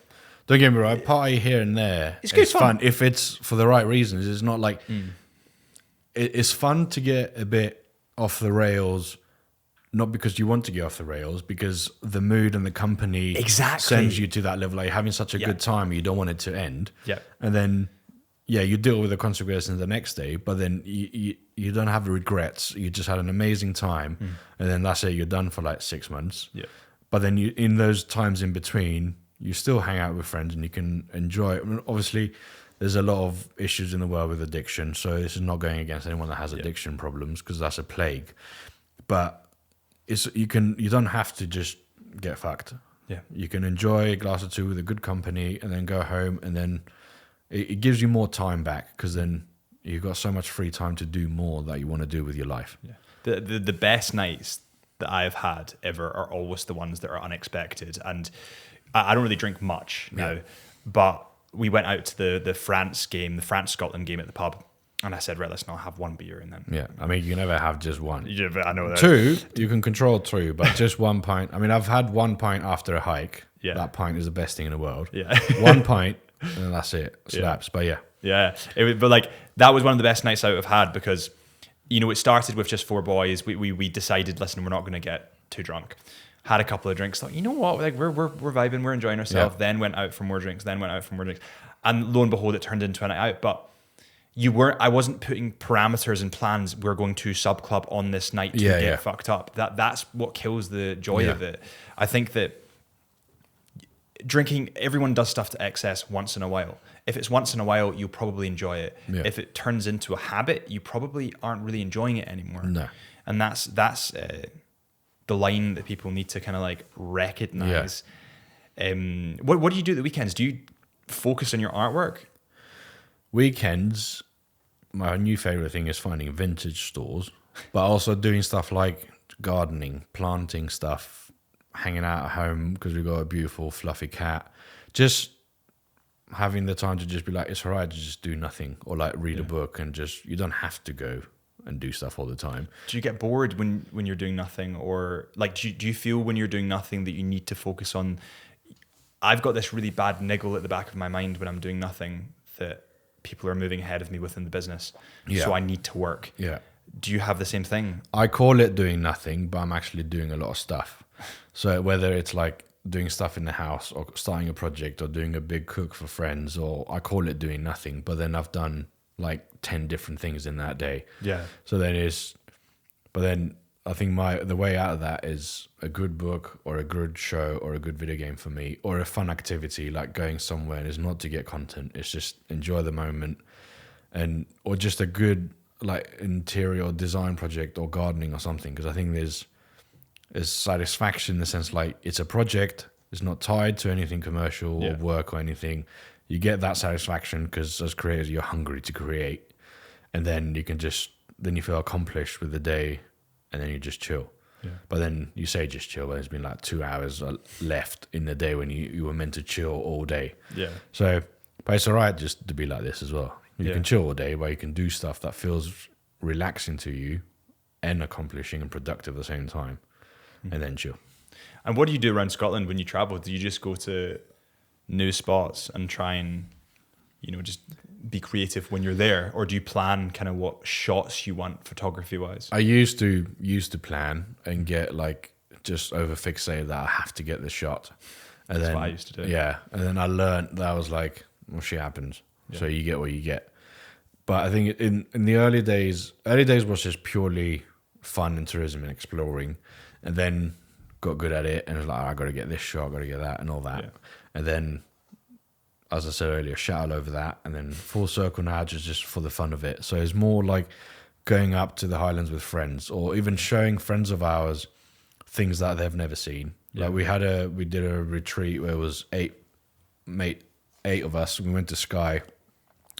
Don't get me wrong, party here and there. It's good fun. If it's for the right reasons. It's not like it's fun to get a bit off the rails, not because you want to get off the rails, because the mood and the company sends you to that level. Like you're having such a good time, you don't want it to end. Yeah. And then, you deal with the consequences the next day, but then you don't have regrets. You just had an amazing time, and then that's it. You're done for like 6 months. Yeah. But then in those times in between, you still hang out with friends and you can enjoy it. I mean, obviously, there's a lot of issues in the world with addiction. So this is not going against anyone that has addiction problems, because that's a plague. But you don't have to just get fucked. Yeah. You can enjoy a glass or two with a good company and then go home, and then it gives you more time back, because then you've got so much free time to do more that you want to do with your life. Yeah. The best nights that I've had ever are always the ones that are unexpected. And I don't really drink much now, but we went out to the France-Scotland game at the pub. And I said, right, let's not have one beer. And then... Yeah, I mean, you can never have just one. Yeah, but I know that. 2, you can control 2, but just 1 pint. I mean, I've had 1 pint after a hike. Yeah. That pint is the best thing in the world. Yeah. 1 pint, and then that's it. Slaps, but yeah. Yeah, but like, that was one of the best nights out I've had, because, it started with just 4 boys. We decided, listen, we're not going to get too drunk. Had a couple of drinks, thought, you know what, like we're vibing, we're enjoying ourselves. Then went out for more drinks, and lo and behold, it turned into a night out. But I wasn't putting parameters and plans. We're going to sub club on this night to get fucked up. That's what kills the joy of it. I think that drinking, everyone does stuff to excess once in a while. If it's once in a while, you'll probably enjoy it. Yeah. If it turns into a habit, you probably aren't really enjoying it anymore. No. And that's the line that people need to kind of like recognize. Yeah. What do you do at the weekends? Do you focus on your artwork? Weekends, my new favorite thing is finding vintage stores, but also doing stuff like gardening, planting stuff, hanging out at home because we've got a beautiful fluffy cat. Just having the time to just be like, it's all right to just do nothing, or like read a book, and just, you don't have to go and do stuff all the time. Do you get bored when you're doing nothing, or like do you feel when you're doing nothing that you need to focus on? I've got this really bad niggle at the back of my mind when I'm doing nothing, that people are moving ahead of me within the business, so I need to work. Yeah. Do you have the same thing? I call it doing nothing, but I'm actually doing a lot of stuff. So whether it's like doing stuff in the house, or starting a project, or doing a big cook for friends, or I call it doing nothing, but then I've done like 10 different things in that day. Yeah. So then I think the way out of that is a good book, or a good show, or a good video game for me, or a fun activity like going somewhere, and it's not to get content, it's just enjoy the moment, or just a good like interior design project, or gardening or something, because I think there's satisfaction in the sense like it's a project, it's not tied to anything commercial or work or anything. You get that satisfaction because as creators you're hungry to create, and then you feel accomplished with the day, and then you just chill. Yeah. But then you say just chill, but it's been like 2 hours left in the day when you were meant to chill all day. Yeah. So, but it's all right just to be like this as well. You can chill all day, but you can do stuff that feels relaxing to you and accomplishing and productive at the same time, and then chill. And what do you do around Scotland when you travel? Do you just go to new spots and try and, just be creative when you're there, or do you plan kind of what shots you want photography wise? I used to plan and get like just over fixated that I have to get the shot. And That's what I used to do. Yeah. And then I learned that I was like, well, shit happens. Yeah. So you get what you get. But I think in the early days was just purely fun and tourism and exploring, and then got good at it and was like, I got to get this shot, got to get that and all that. Yeah. And then, as I said earlier, shut all over that, and then full circle now just for the fun of it. So it's more like going up to the Highlands with friends, or even showing friends of ours things that they've never seen. Yeah. Like we did a retreat where it was eight of us. We went to Skye.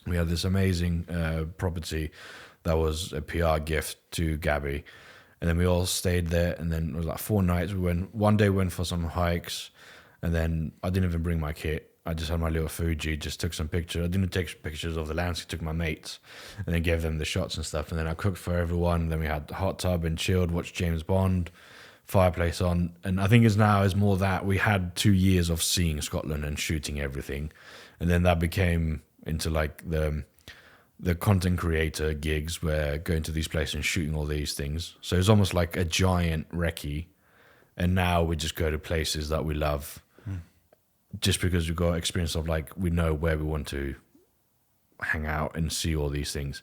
We had this amazing property that was a PR gift to Gabby. And then we all stayed there, and then it was like 4 nights. One day we went for some hikes, and then I didn't even bring my kit. I just had my little Fuji, just took some pictures. I didn't take pictures of the landscape, took my mates, and then gave them the shots and stuff. And then I cooked for everyone. Then we had the hot tub and chilled, watched James Bond, fireplace on. And I think it's more that we had 2 years of seeing Scotland and shooting everything. And then that became into like the content creator gigs, where going to these places and shooting all these things. So it's almost like a giant recce. And now we just go to places that we love, just because we've got experience of like, we know where we want to hang out and see all these things.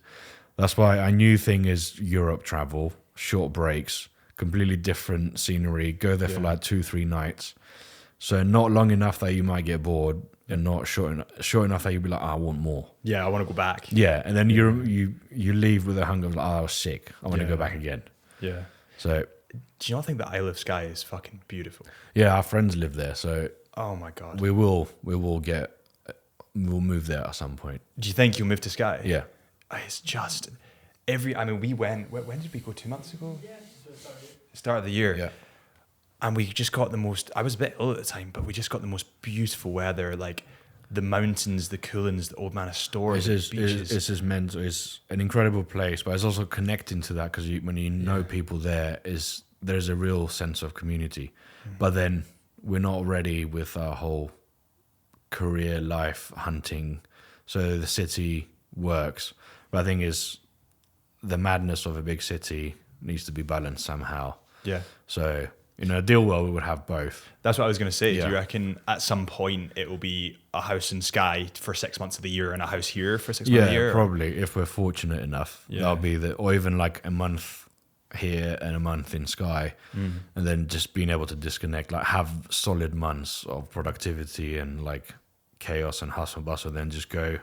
That's why our new thing is Europe travel, short breaks, completely different scenery, go there for like 2-3 nights, So not long enough that you might get bored, and not short enough that you'll be like, I want more. Yeah, I want to go back. Yeah, and then you leave with a hunger of like, I was sick. I want to go back again. Yeah. So do you not think the Isle of Skye is fucking beautiful? yeah, our friends live there, so Oh my God. we'll move there at some point. Do you think you'll move to Skye? Yeah. It's just we went, when did we go, 2 months ago? Yeah, start of the year. Yeah. And we just got I was a bit ill at the time, but we just got the most beautiful weather, like the mountains, the Coolins, the Old Man of Storrs, the beaches. It's mental. It's an incredible place, but it's also connecting to that because when you know people there's a real sense of community. But then we're not ready with our whole career life hunting, so the city works. But I think is the madness of a big city needs to be balanced somehow. Yeah. So in a deal world, we would have both. That's what I was going to say. Yeah. Do you reckon at some point it will be a house in Skye for 6 months of the year and a house here for 6 months of the year? Yeah, probably if we're fortunate enough. Yeah. That'll be or even like a month here and a month in Skye, and then just being able to disconnect, like have solid months of productivity and like chaos and hustle and bustle, then just go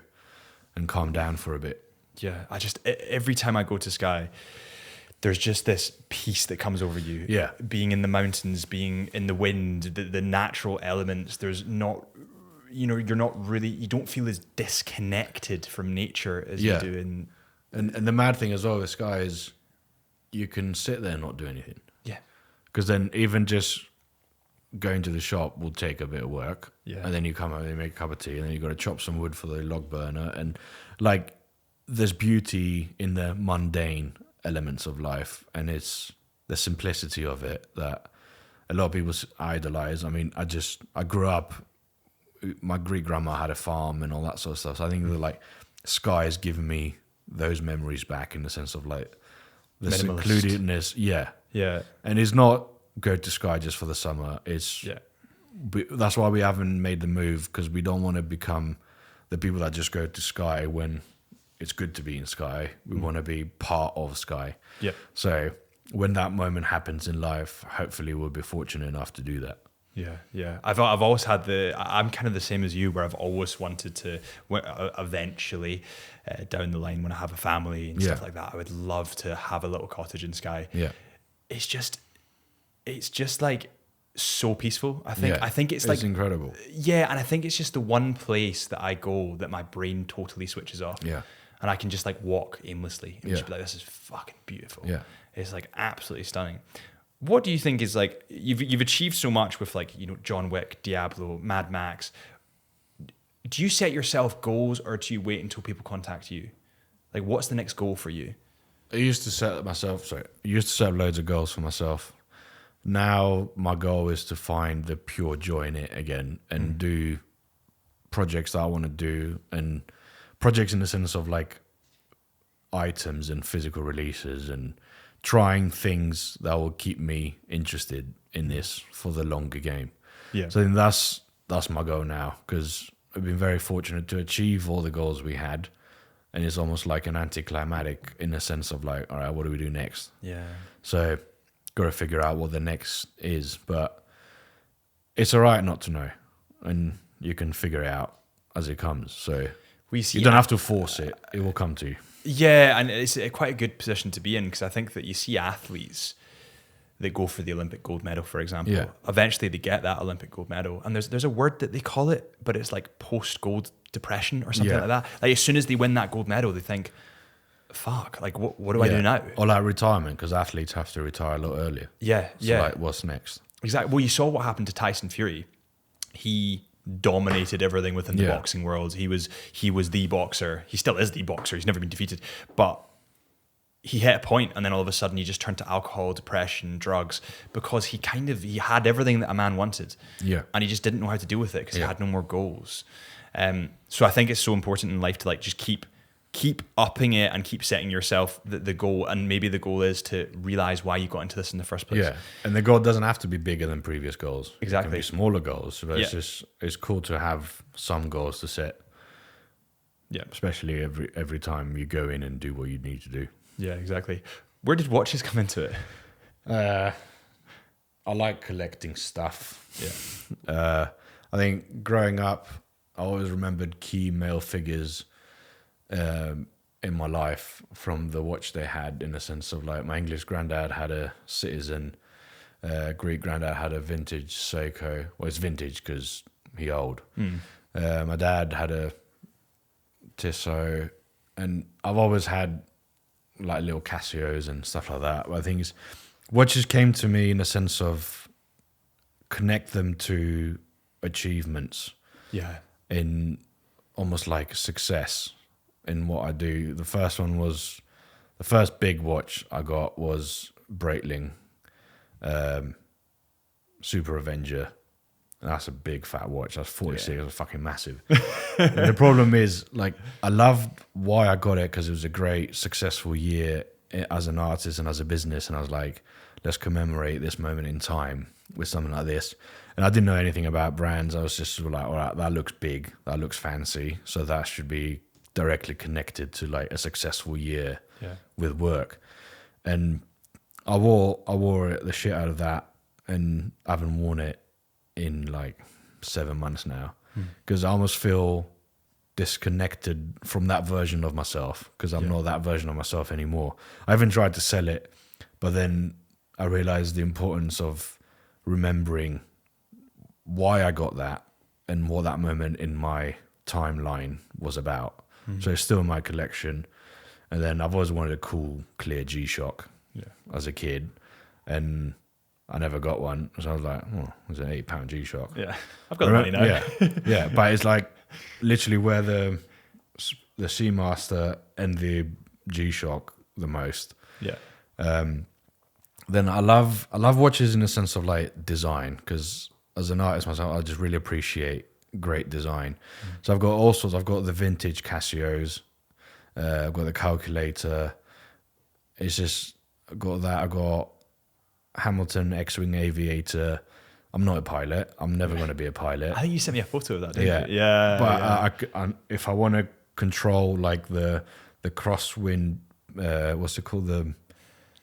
and calm down for a bit. Yeah, every time I go to Skye, there's just this peace that comes over you. Yeah. Being in the mountains, being in the wind, the natural elements, there's not, you're not really, you don't feel as disconnected from nature as you do in... And the mad thing as well with Skye is you can sit there and not do anything. Yeah. Because then even just going to the shop will take a bit of work. Yeah. And then you come out and you make a cup of tea and then you got to chop some wood for the log burner. And like there's beauty in the mundane elements of life, and it's the simplicity of it that a lot of people idolize. I mean, I grew up, my Greek grandma had a farm and all that sort of stuff. So I think that like Skye has given me those memories back in the sense of like the secludedness. Yeah. Yeah. And it's not go to Skye just for the summer. It's that's why we haven't made the move, because we don't want to become the people that just go to Skye when it's good to be in Skye. We want to be part of Skye. Yeah. So when that moment happens in life, hopefully we'll be fortunate enough to do that. Yeah, yeah. I've always had I'm kind of the same as you, where I've always wanted to, eventually, down the line when I have a family and stuff like that, I would love to have a little cottage in Skye. Yeah. It's just like so peaceful. I think it's like incredible. Yeah, and I think it's just the one place that I go that my brain totally switches off. Yeah. And I can just like walk aimlessly and just be like, this is fucking beautiful. Yeah. It's like absolutely stunning. What do you think is like, you've achieved so much with like, John Wick, Diablo, Mad Max. Do you set yourself goals, or do you wait until people contact you? Like, what's the next goal for you? I used to set loads of goals for myself. Now my goal is to find the pure joy in it again and do projects that I want to do, and projects in the sense of like items and physical releases, and trying things that will keep me interested in this for the longer game. Yeah. So I think that's my goal now, because I've been very fortunate to achieve all the goals we had, and it's almost like an anticlimactic in the sense of like, all right, what do we do next? Yeah. So got to figure out what the next is, but it's all right not to know, and you can figure it out as it comes. So you don't have to force it; it will come to you. Yeah, and it's quite a good position to be in, because I think that you see athletes that go for the Olympic gold medal, for example. Yeah. Eventually they get that Olympic gold medal, and there's a word that they call it, but it's like post-gold depression or something like that. Like as soon as they win that gold medal, they think, fuck, like what do I do now? Or like retirement, because athletes have to retire a lot earlier. Yeah, so like what's next? Exactly. Well, you saw what happened to Tyson Fury. He dominated everything within the boxing world. He was the boxer. He still is the boxer. He's never been defeated. But he hit a point, and then all of a sudden he just turned to alcohol, depression, drugs, because he had everything that a man wanted. Yeah. And he just didn't know how to deal with it, because he had no more goals. So I think it's so important in life to like just keep upping it and keep setting yourself the goal, and maybe the goal is to realize why you got into this in the first place. Yeah, and the goal doesn't have to be bigger than previous goals. Exactly. It can be smaller goals, but it's cool to have some goals to set. Yeah, especially every time you go in and do what you need to do. Yeah, exactly. Where did watches come into it? I like collecting stuff. Yeah. I think growing up, I always remembered key male figures in my life from the watch they had, in the sense of like my English granddad had a Citizen, Greek granddad had a vintage Seiko. Well, it's vintage because he old. My dad had a Tissot, and I've always had like little Casios and stuff like that. But I think watches came to me in a sense of connect them to achievements. Yeah. In almost like success in what I do. The first big watch I got was Breitling Super Avenger. And that's a big fat watch. That's 46. It was fucking massive. And the problem is, like, I loved why I got it because it was a great, successful year as an artist and as a business. And I was like, let's commemorate this moment in time with something like this. And I didn't know anything about brands. I was just sort of like, all right, that looks big, that looks fancy, so that should be directly connected to like a successful year with work. And I wore it, the shit out of that, and I haven't worn it in like 7 months now because I almost feel disconnected from that version of myself because I'm not that version of myself anymore. I haven't tried to sell it, but then I realized the importance of remembering why I got that and what that moment in my timeline was about. So it's still in my collection. And then I've always wanted a cool, clear G-Shock as a kid. And I never got one. So I was like, oh, it's an £8 G-Shock. Yeah. I've got the money now. Yeah. But it's like literally where the Seamaster and the G-Shock the most. Yeah. Then I love watches in the sense of like design, because as an artist myself, I just really appreciate great design. So I've got all sorts. I've got the vintage Casios. I've got the calculator. It's just, I've got that. I've got Hamilton X-Wing Aviator. I'm not a pilot. I'm never going to be a pilot. I think you sent me a photo of that, didn't you? Yeah. But if I want to control like the crosswind, what's it called?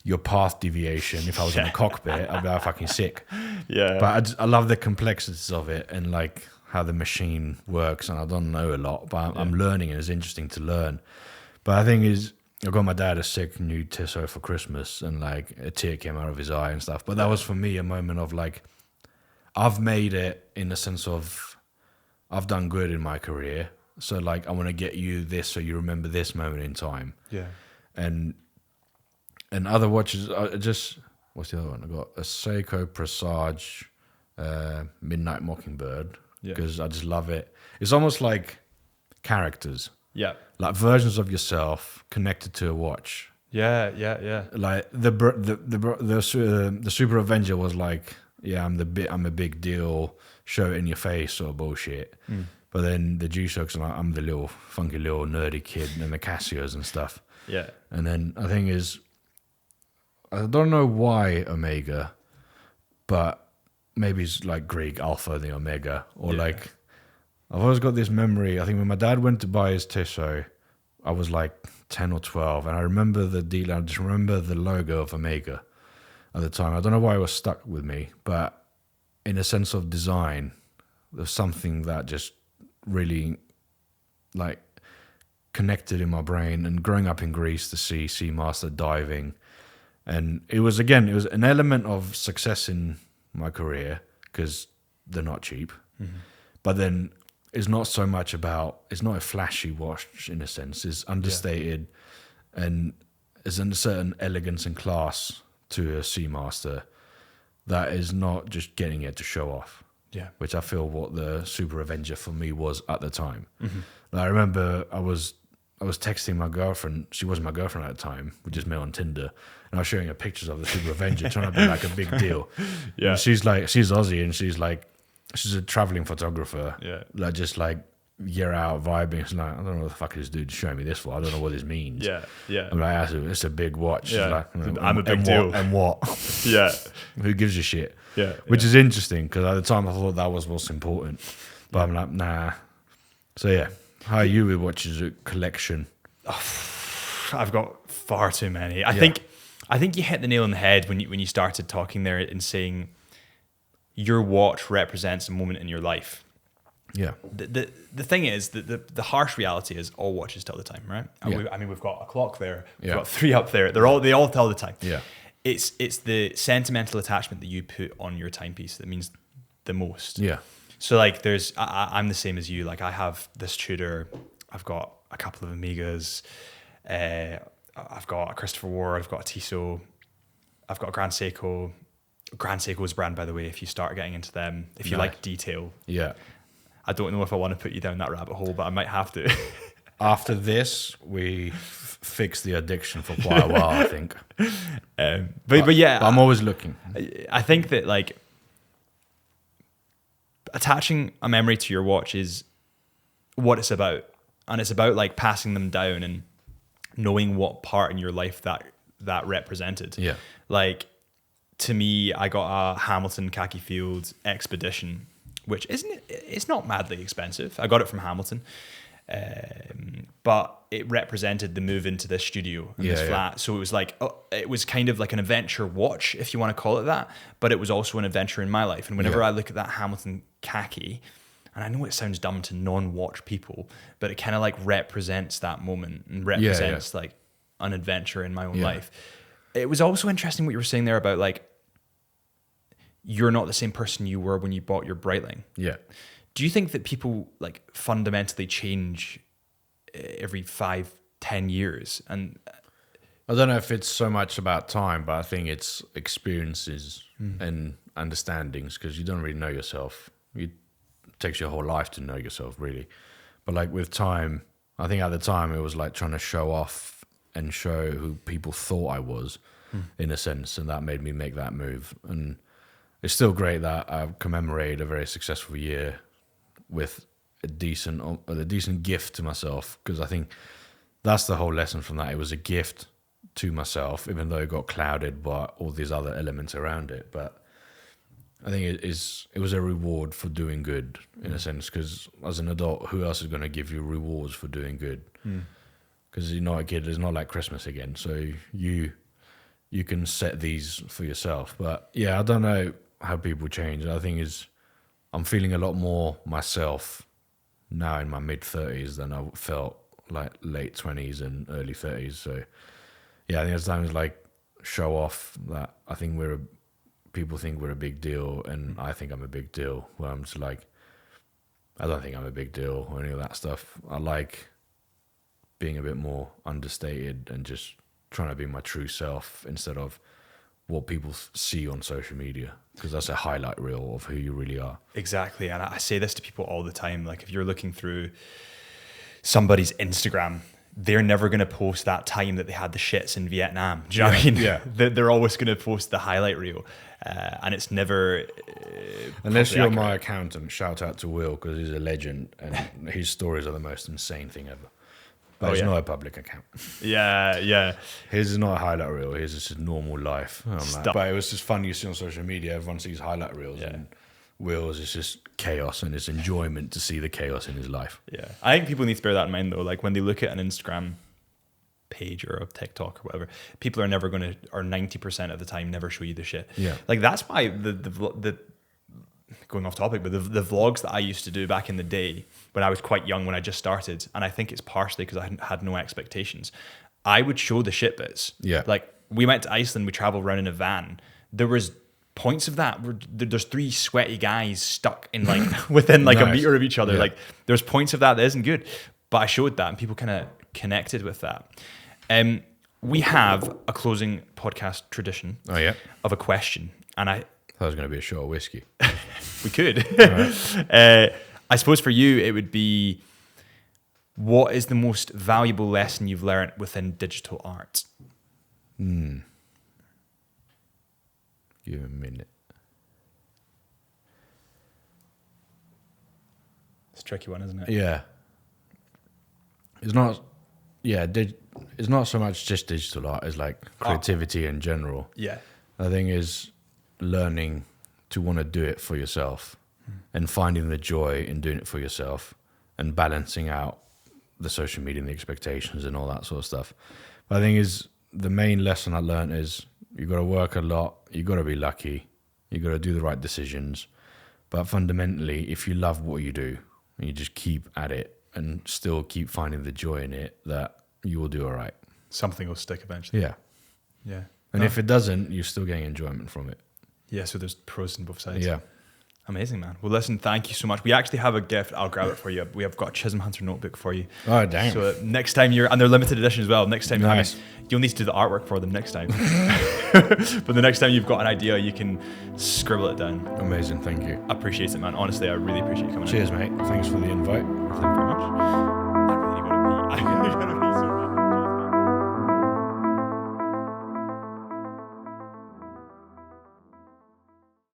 Your path deviation. If I was in the cockpit, I'd be like fucking sick. Yeah. But I love the complexities of it and like how the machine works. And I don't know a lot, but I'm learning, and it's interesting to learn. But I think I got my dad a sick new Tissot for Christmas, and like a tear came out of his eye and stuff. But that was for me a moment of like, I've made it in the sense of I've done good in my career. So like, I want to get you this so you remember this moment in time. Yeah. And other watches, what's the other one? I got a Seiko Presage Midnight Mockingbird, because I just love it. It's almost like characters. Yeah. Like versions of yourself connected to a watch. Yeah. Like the Super Avenger was like, I'm a big deal, show it in your face sort of bullshit. But then the G-Shocks, I'm the little funky little nerdy kid, and the Casios and stuff. Yeah. And then I think I don't know why Omega, but maybe it's like Greek Alpha and the Omega, or like, I've always got this memory. I think when my dad went to buy his Tissot, I was like 10 or 12, and I remember the deal. I just remember the logo of Omega at the time. I don't know why it was stuck with me, but in a sense of design, there's something that just really like connected in my brain. And growing up in Greece to see Seamaster diving, and it was an element of success in my career because they're not cheap. But then it's not so much about, it's not a flashy watch in a sense. It's understated, and there's a certain elegance and class to a Seamaster that is not just getting it to show off. Yeah, which I feel what the Super Avenger for me was at the time. I remember I was texting my girlfriend. She wasn't my girlfriend at the time. We just met on Tinder, and I was showing her pictures of the Super Avenger, trying to be like a big deal. Yeah, and she's Aussie, and she's a traveling photographer. Yeah, like just like year out vibing. She's like, I don't know what the fuck is this dude showing me this for. I don't know what this means. Yeah. I'm like, it's a big watch. Yeah, like, I'm a big deal. And what? Yeah, who gives a shit? Yeah, which is interesting because at the time I thought that was what's important, but I'm like, nah. So yeah, how are you with watches collection? I've got far too many. I think you hit the nail on the head when you started talking there and saying your watch represents a moment in your life. Yeah. The thing is that the harsh reality is all watches tell the time, right? And we've got a clock there, we've got 3 up there. They all tell the time. Yeah. It's the sentimental attachment that you put on your timepiece that means the most. Yeah. So like I'm the same as you. Like I have this Tudor, I've got a couple of Omegas, I've got a Christopher Ward, I've got a Tissot, I've got a Grand Seiko. Grand Seiko's brand, by the way, if you start getting into them, if you like detail. Yeah. I don't know if I want to put you down that rabbit hole, but I might have to. After this, we fix the addiction for quite a while, I think. But yeah, I'm always looking. I think that like attaching a memory to your watch is what it's about, and it's about like passing them down and knowing what part in your life that represented. Yeah. Like to me, I got a Hamilton khaki field Expedition, which it's not madly expensive. I got it from Hamilton. But it represented the move into this studio and this flat. So it was like, it was kind of like an adventure watch, if you want to call it that, but it was also an adventure in my life. And whenever I look at that Hamilton khaki, and I know it sounds dumb to non-watch people, but it kind of like represents that moment and represents like an adventure in my own life. It was also interesting what you were saying there about like, you're not the same person you were when you bought your Breitling. Yeah. Do you think that people like fundamentally change every 5-10 years? And I don't know if it's so much about time, but I think it's experiences and understandings, because you don't really know yourself. It takes your whole life to know yourself, really. But like with time, I think at the time it was like trying to show off and show who people thought I was, in a sense, and that made me make that move. And it's still great that I've commemorated a very successful year with a decent gift to myself, because I think that's the whole lesson from that. It was a gift to myself, even though it got clouded by all these other elements around it. But I think it was a reward for doing good, in a sense, because as an adult, who else is going to give you rewards for doing good? Because you're not a kid, it's not like Christmas again. So you can set these for yourself. But yeah, I don't know how people change. I think I'm feeling a lot more myself now in my mid-30s than I felt like late 20s and early 30s. So yeah, I think there's times like show off that I think people think we're a big deal, and I think I'm a big deal, where I'm just like, I don't think I'm a big deal or any of that stuff. I like being a bit more understated and just trying to be my true self instead of what people see on social media, because that's a highlight reel of who you really are. Exactly. And I say this to people all the time. Like if you're looking through somebody's Instagram, they're never going to post that time that they had the shits in Vietnam. Do you know what I mean? Yeah. They're always going to post the highlight reel. And it's never... Unless you're my accountant, shout out to Will, because he's a legend and his stories are the most insane thing ever. But it's not a public account. Yeah. His is not a highlight reel. His is just normal life. But it was just fun you see on social media. Everyone sees highlight reels. Yeah. And Will's is just chaos, and it's enjoyment to see the chaos in his life. Yeah. I think people need to bear that in mind, though. Like when they look at an Instagram page or a TikTok or whatever, people are never going to, or 90% of the time, never show you the shit. Yeah. Like that's why the going off topic, but the vlogs that I used to do back in the day when I was quite young, when I just started, and I think it's partially because I had no expectations, I would show the shit bits. Yeah. Like we went to Iceland, we traveled around in a van. There was points of that where there's 3 sweaty guys stuck in like within like a meter of each other. Yeah. Like there's points of that isn't good, but I showed that and people kind of connected with that. We have a closing podcast tradition of a question, and I thought it was going to be a shot of whiskey. We could. I suppose for you, it would be, what is the most valuable lesson you've learned within digital art? Give me a minute. It's a tricky one, isn't it? Yeah. It's not. Yeah, it's not so much just digital art. It's like creativity in general. Yeah. The thing is learning to want to do it for yourself and finding the joy in doing it for yourself and balancing out the social media and the expectations and all that sort of stuff. But I think the main lesson I learned is you got to work a lot, you got to be lucky, You got to do the right decisions. But fundamentally, if you love what you do, and you just keep at it and still keep finding the joy in it, that you will do all right. Something will stick eventually. Yeah. Yeah. And if it doesn't, you're still getting enjoyment from it. Yeah, so there's pros on both sides. Yeah. Amazing, man. Well, listen, thank you so much. We actually have a gift. I'll grab it for you. We have got a Chisholm Hunter notebook for you. Oh, damn. So next time and they're limited edition as well. Next time Nice. you'll need to do the artwork for them next time. But the next time you've got an idea, you can scribble it down. Amazing. Thank you. I appreciate it, man. Honestly, I really appreciate you coming in. Cheers, mate. Thanks for the invite. Thank you very much.